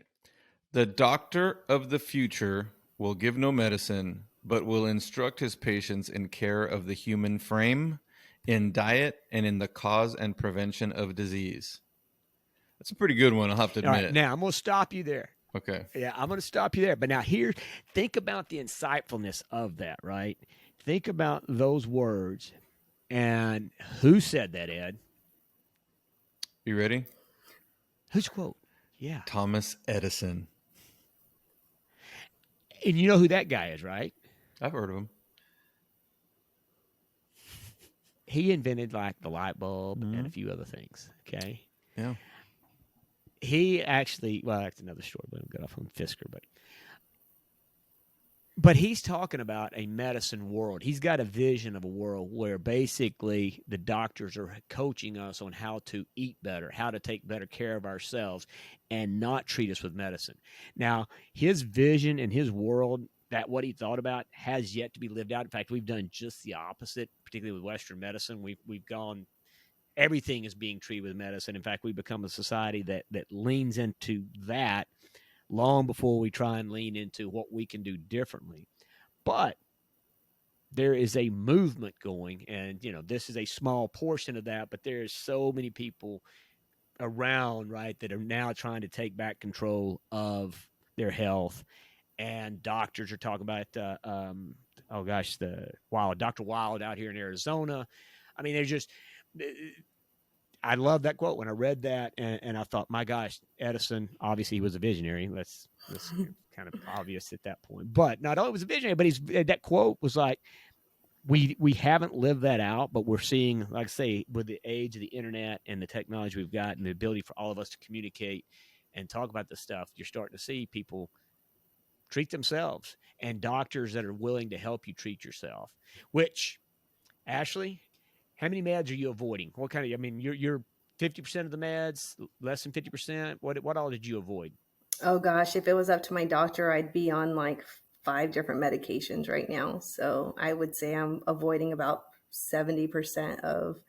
The doctor of the future will give no medicine, but will instruct his patients in care of the human frame, in diet, and in the cause and prevention of disease. That's a pretty good one, I'll have to admit. All right, now, I'm going to stop you there. Okay. Yeah, I'm going to stop you there. But now think about the insightfulness of that, right? Think about those words. And who said that, Ed? You ready? Whose quote? Yeah. Thomas Edison. And you know who that guy is, right? I've heard of him. He invented like the light bulb and a few other things. Okay. Yeah. He actually, that's another story, but I'm good off on Fisker, but he's talking about a medicine world. He's got a vision of a world where basically the doctors are coaching us on how to eat better, how to take better care of ourselves, and not treat us with medicine. Now, his vision and his world, that what he thought about, has yet to be lived out. In fact, we've done just the opposite, particularly with Western medicine. We've gone, everything is being treated with medicine. In fact, we've become a society that leans into that long before we try and lean into what we can do differently. But there is a movement going, and this is a small portion of that, but there's so many people around, right, that are now trying to take back control of their health. And doctors are talking about Dr. Wild out here in Arizona. I mean, I love that quote when I read that, and I thought, my gosh, Edison, obviously he was a visionary. That's kind of obvious at that point. But not only was a visionary, but that quote was like, we haven't lived that out, but we're seeing, like I say, with the age of the internet and the technology we've got and the ability for all of us to communicate and talk about this stuff, you're starting to see people treat themselves, and doctors that are willing to help you treat yourself. Which, Ashley, how many meds are you avoiding? What kind of? I mean, you're 50% of the meds, less than 50%. What all did you avoid? Oh gosh, if it was up to my doctor, I'd be on like 5 different medications right now. So I would say I'm avoiding about 70% of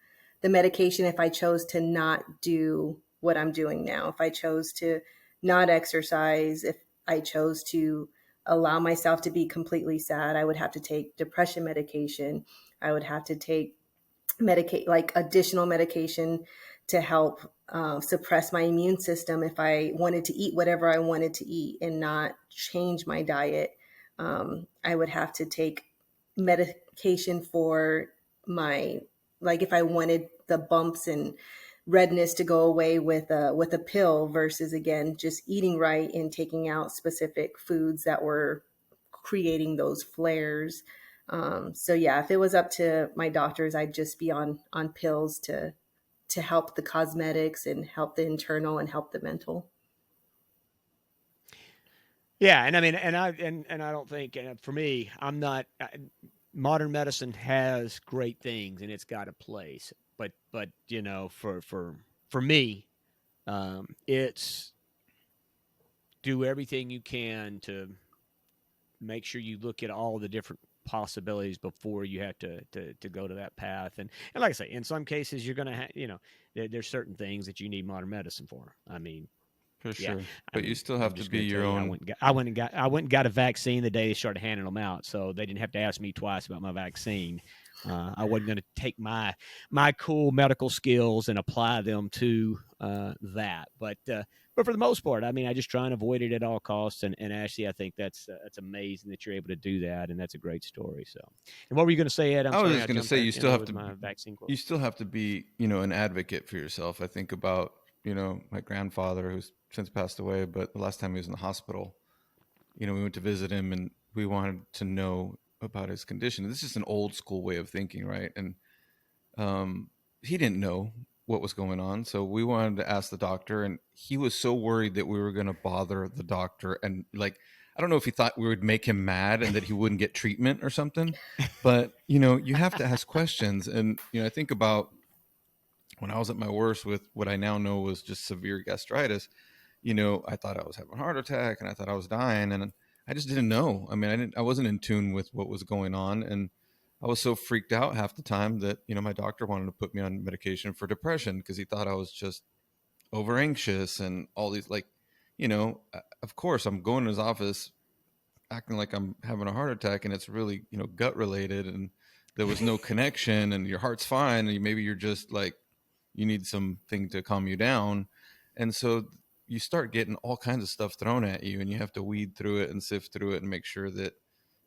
the medication if I chose to not do what I'm doing now. If I chose to not exercise, if I chose to allow myself to be completely sad, I would have to take depression medication. I would have to take additional medication to help suppress my immune system if I wanted to eat whatever I wanted to eat and not change my diet. I would have to take medication for if I wanted the bumps and redness to go away with a pill versus, again, just eating right and taking out specific foods that were creating those flares. So yeah, if it was up to my doctors, I'd just be on pills to help the cosmetics and help the internal and help the mental. Yeah, and I mean, and I don't think, for me, I'm not. Modern medicine has great things and it's got a place, but for me, it's do everything you can to make sure you look at all the different possibilities before you have to go to that path. And like I say, in some cases you're going to have, there's certain things that you need modern medicine for. I mean, for sure. Yeah, but you still have to be your own. I went and got a vaccine the day they started handing them out, so they didn't have to ask me twice about my vaccine. I wasn't going to take my cool medical skills and apply them to that. But for the most part, I mean, I just try and avoid it at all costs. And Ashley, I think that's amazing that you're able to do that, and that's a great story. So, and what were you going to say, Ed? I was just going to say you still have to my vaccine quote. You still have to be an advocate for yourself. I think about my grandfather who's since passed away, but the last time he was in the hospital, we went to visit him and we wanted to know about his condition. This is an old school way of thinking, right? And he didn't know what was going on, so we wanted to ask the doctor, and he was so worried that we were going to bother the doctor, and I don't know if he thought we would make him mad and that he wouldn't get treatment or something, but you have to ask questions. And I think about when I was at my worst with what I now know was just severe gastritis. I thought I was having a heart attack and I thought I was dying, and I just didn't know. I mean, I wasn't in tune with what was going on, and I was so freaked out half the time that my doctor wanted to put me on medication for depression because he thought I was just over anxious and all these of course I'm going to his office acting like I'm having a heart attack, and it's really gut related, and there was no connection, and your heart's fine, and maybe you're just you need something to calm you down. And so you start getting all kinds of stuff thrown at you, and you have to weed through it and sift through it and make sure that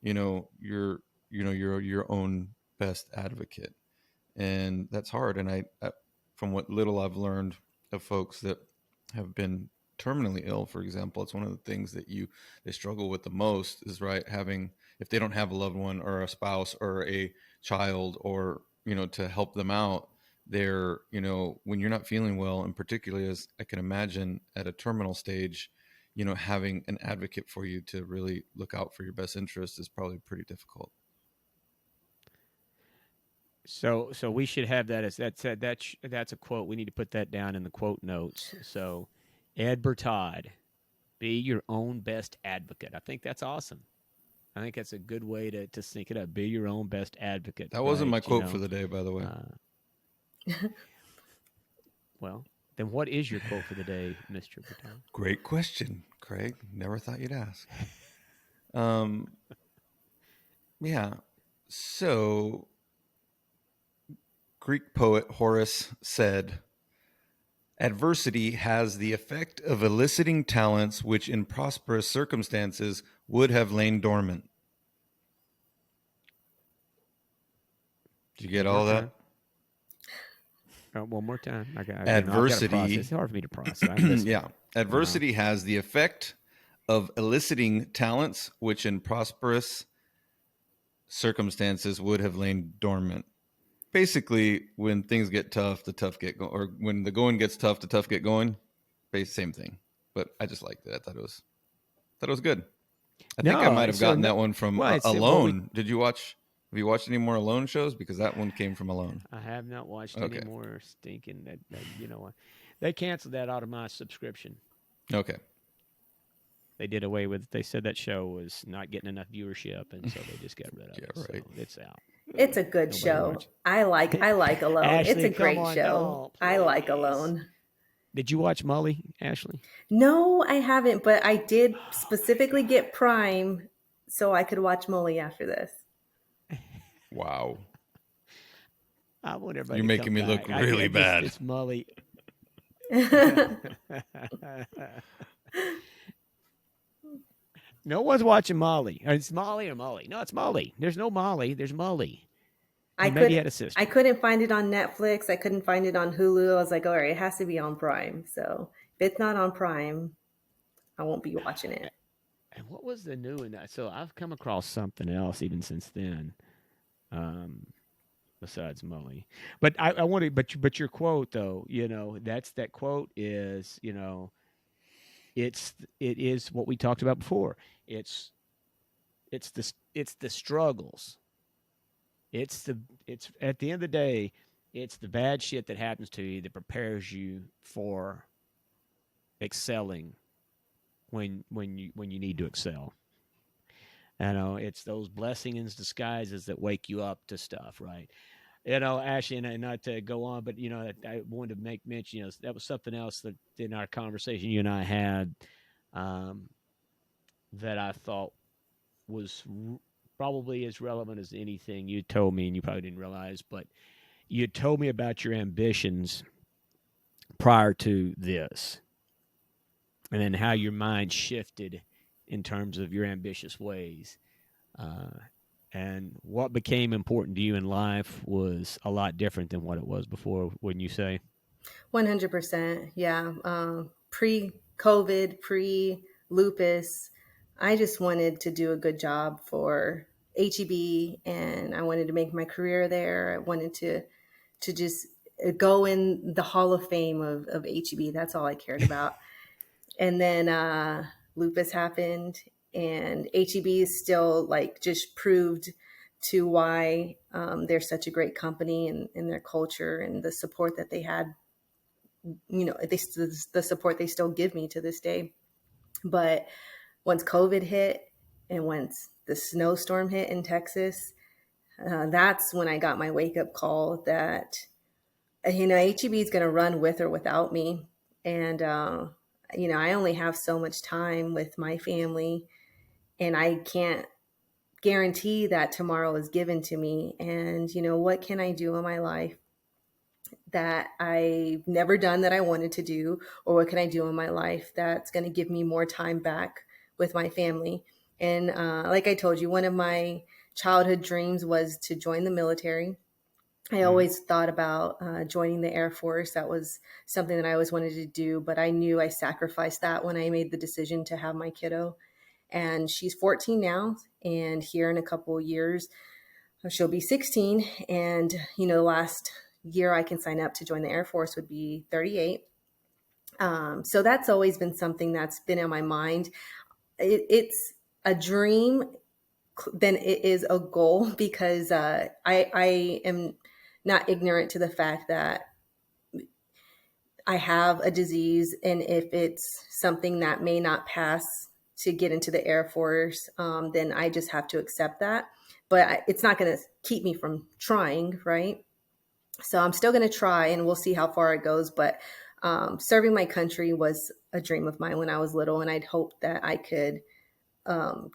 you're your own best advocate. And that's hard. And I from what little I've learned of folks that have been terminally ill, for example, it's one of the things that they struggle with the most is having, if they don't have a loved one or a spouse or a child or to help them out, they're when you're not feeling well, and particularly as I can imagine at a terminal stage, having an advocate for you to really look out for your best interest is probably pretty difficult. So we should have that as that's a quote. We need to put that down in the quote notes. So Ed Bertaud, be your own best advocate. I think that's awesome. I think that's a good way to sync it up. Be your own best advocate. That wasn't my quote for the day, by the way. Well, then what is your quote for the day, Mr. Bertaud? Great question, Craig. Never thought you'd ask. Yeah. So Greek poet Horace said, "Adversity has the effect of eliciting talents which in prosperous circumstances would have lain dormant." Did you get all that? One more time. Adversity. It's hard for me to process. Yeah. Adversity has the effect of eliciting talents which in prosperous circumstances would have lain dormant. Basically, when things get tough, the tough get going, or when the going gets tough, the tough get going. Same thing. But I just liked it. I thought it was good. I think I might have gotten that one from Alone. Have you watched any more Alone shows? Because that one came from Alone. I have not watched any more stinking. That they canceled that out of my subscription. Okay. They did away with. They said that show was not getting enough viewership, and so they just got rid of it. Right. So it's out. It's a good Nobody show. watch. I like Alone. It's Ashley, a come great on, show. don't, I like please. Alone. Did you watch Molly, Ashley? No, I haven't, but I did Oh my specifically get Prime so I could watch Molly after this. Wow. I want everybody You're to making come me back. look really bad. It's Molly. No one's watching Molly. It's Molly or Molly. No, it's Molly. There's no Molly. There's Molly. I And maybe could had a sister. I couldn't find it on Netflix. I couldn't find it on Hulu. I was like, all right, it has to be on Prime. So if it's not on Prime, I won't be watching it. And what was the new one? So I've come across something else even since then, besides Molly. But I wanted, but your quote though, that quote is, it is what we talked about before. It's the struggles. It's at the end of the day, it's the bad shit that happens to you that prepares you for excelling when you need to excel. It's those blessings disguises that wake you up to stuff, right? Ashley, and not to go on, but I wanted to make mention. That was something else that in our conversation you and I had, that I thought was probably as relevant as anything you told me, and you probably didn't realize, but you told me about your ambitions prior to this, and then how your mind shifted in terms of your ambitious ways. And what became important to you in life was a lot different than what it was before, wouldn't you say? 100%. Yeah. Pre-COVID, pre-lupus, I just wanted to do a good job for HEB, and I wanted to make my career there. I wanted to just go in the Hall of Fame of HEB. That's all I cared about. And then lupus happened, and HEB is still just proved to why they're such a great company, and their culture and the support that they had. The support they still give me to this day. But once COVID hit and once the snowstorm hit in Texas, that's when I got my wake up call that, HEB is going to run with or without me. And, I only have so much time with my family, and I can't guarantee that tomorrow is given to me. And, what can I do in my life that I've never done that I wanted to do? Or what can I do in my life that's going to give me more time back with my family? And like I told you, one of my childhood dreams was to join the military. I always thought about joining the Air Force. That was something that I always wanted to do, but I knew I sacrificed that when I made the decision to have my kiddo. And she's 14 now, and here in a couple of years, she'll be 16. And, the last year I can sign up to join the Air Force would be 38. So that's always been something that's been in my mind. It's a dream than it is a goal, because I am not ignorant to the fact that I have a disease, and if it's something that may not pass to get into the Air Force, then I just have to accept that. But it's not going to keep me from trying, right? So I'm still going to try, and we'll see how far it goes. But serving my country was a dream of mine when I was little, and I'd hoped that I could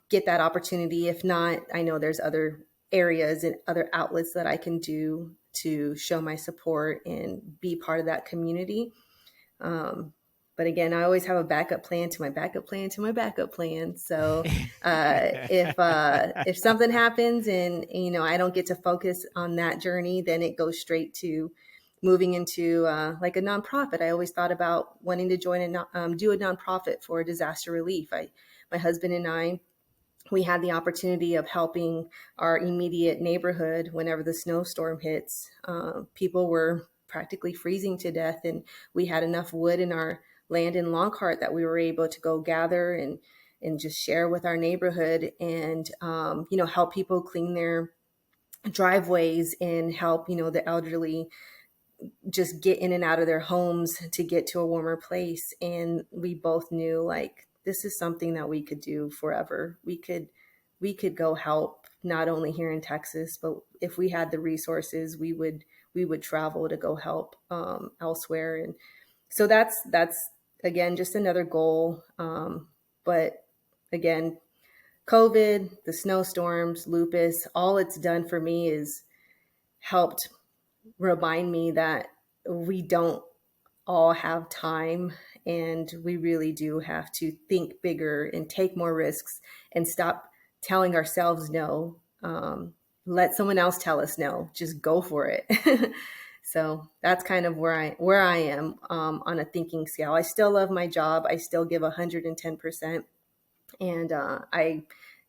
get that opportunity. If not, I know there's other areas and other outlets that I can do to show my support and be part of that community. But again, I always have a backup plan to my backup plan to my backup plan. So if something happens and I don't get to focus on that journey, then it goes straight to moving into like a nonprofit. I always thought about wanting to do a nonprofit for disaster relief. My husband and I, we had the opportunity of helping our immediate neighborhood whenever the snowstorm hits. People were practically freezing to death, and we had enough wood in our land in Lockhart that we were able to go gather and just share with our neighborhood, and help people clean their driveways, and help the elderly just get in and out of their homes to get to a warmer place. And we both knew, like, this is something that we could do forever. We could we could go help not only here in Texas, but if we had the resources, we would travel to go help elsewhere. And so that's again just another goal. But again, COVID, the snowstorms, lupus, all it's done for me is helped remind me that we don't all have time, and we really do have to think bigger and take more risks and stop telling ourselves no. Let someone else tell us no. Just go for it. So that's kind of where I am on a thinking scale. I still love my job. I still give 110%. And I,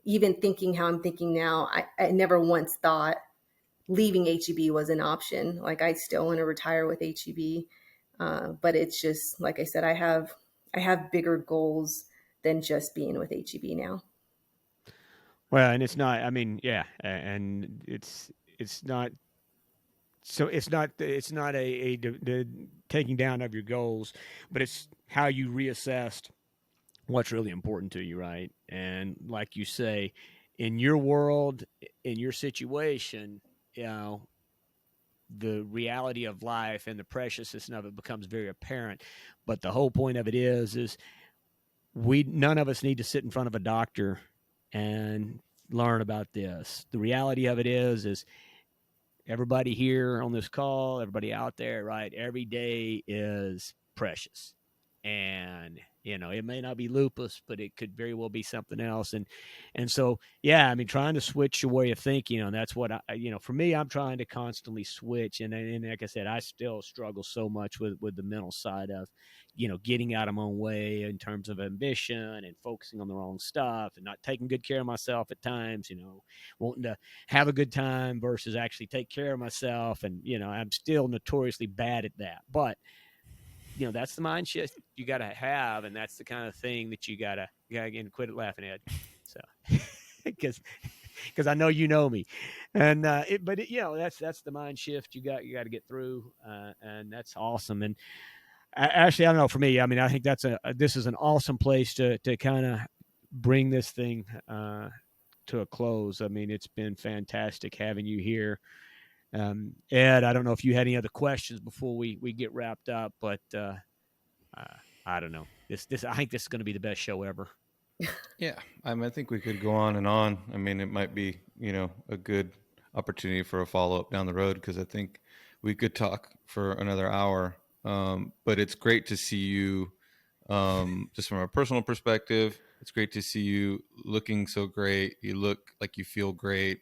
even thinking how I'm thinking now, I never once thought leaving HEB was an option. Like, I still want to retire with HEB. But it's just, like I said, I have bigger goals than just being with HEB now. Well, and it's not, I mean, yeah, and it's not, so it's not a taking down of your goals, but it's how you reassessed what's really important to you, right? And like you say, in your world, in your situation, you know, the reality of life and the preciousness of it becomes very apparent. But the whole point of it is none of us need to sit in front of a doctor and learn about this. The reality of it is everybody here on this call, everybody out there, right? Every day is precious. And, you know, it may not be lupus, but it could very well be something else. And so, yeah, I mean, trying to switch your way of thinking, and that's what for me, I'm trying to constantly switch. And like I said, I still struggle so much with the mental side of, getting out of my own way in terms of ambition and focusing on the wrong stuff and not taking good care of myself at times, wanting to have a good time versus actually take care of myself. And, I'm still notoriously bad at that. But, that's the mind shift you got to have. And that's the kind of thing that you got to again, quit it laughing, Ed. So, because I know you know me, and that's the mind shift you got to get through, and that's awesome. And Ashley, I don't know, for me, I mean, I think this is an awesome place to kind of bring this thing to a close. I mean, it's been fantastic having you here. Ed, I don't know if you had any other questions before we get wrapped up, but I don't know. I think this is going to be the best show ever. Yeah, I think we could go on and on. I mean, it might be, a good opportunity for a follow-up down the road, because I think we could talk for another hour. But it's great to see you, just from a personal perspective. It's great to see you looking so great. You look like you feel great.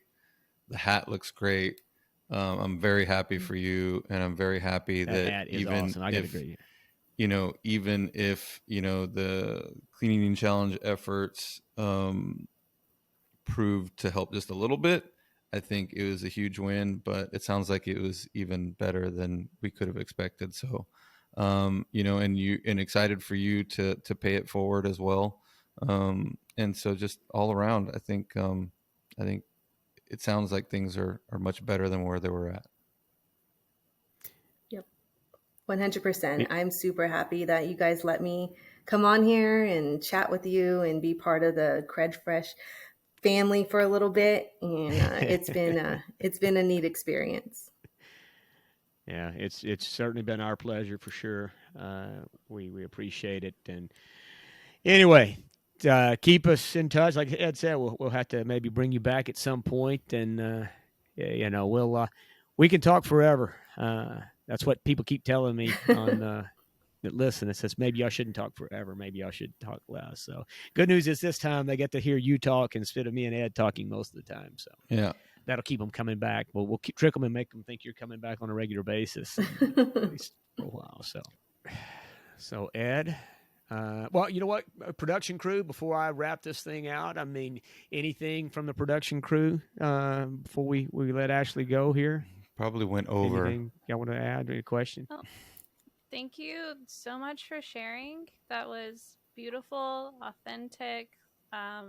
The hat looks great. I'm very happy for you, and I'm very happy that hat is even awesome. I gotta agree. Even if the cleaning challenge efforts proved to help just a little bit, I think it was a huge win. But it sounds like it was even better than we could have expected. So, and excited for you to pay it forward as well. And so just all around, I think it sounds like things are much better than where they were at. Yep. 100%. I'm super happy that you guys let me come on here and chat with you and be part of the CrEd Fresh family for a little bit. And it's been a neat experience. Yeah, it's certainly been our pleasure for sure. We appreciate it. And anyway, keep us in touch. Like Ed said, we'll have to maybe bring you back at some point, and we can talk forever. That's what people keep telling me on that listen. It says maybe I shouldn't talk forever. Maybe I should talk less. So good news is this time they get to hear you talk instead of me and Ed talking most of the time. So yeah, that'll keep them coming back. Well, we'll trick them and make them think you're coming back on a regular basis, at least for a while. So Ed. Well, you know what, production crew, before I wrap this thing out, I mean, anything from the production crew before we let Ashley go here? Probably went over. Anything y'all want to add? Any question? Oh, thank you so much for sharing. That was beautiful, authentic. I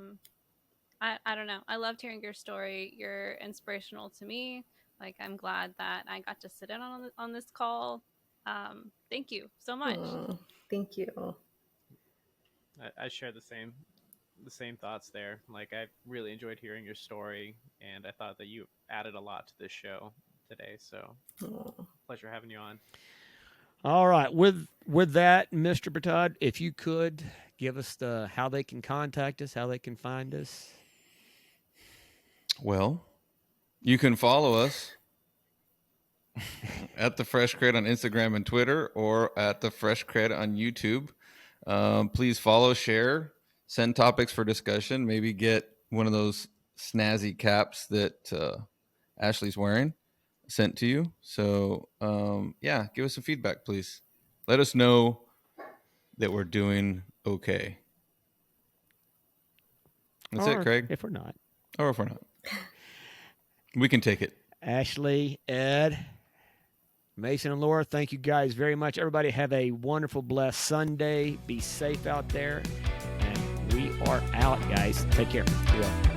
don't know. I loved hearing your story. You're inspirational to me. Like, I'm glad that I got to sit in on this call. Thank you so much. Oh, thank you. I share the same the same thoughts there. Like, I really enjoyed hearing your story, and I thought that you added a lot to this show today. So, pleasure having you on. All right. With that, Mr. Bertaud, if you could give us how they can contact us, how they can find us. Well, you can follow us at the Fresh CrEd on Instagram and Twitter, or at the Fresh CrEd on YouTube. Please follow, share, send topics for discussion. Maybe get one of those snazzy caps that Ashley's wearing sent to you. So give us some feedback, please. Let us know that we're doing okay. That's it, Craig. If we're not. Or if we're not. We can take it. Ashley, Ed, Mason, and Laura, thank you guys very much. Everybody have a wonderful, blessed Sunday. Be safe out there. And we are out, guys. Take care. Be well.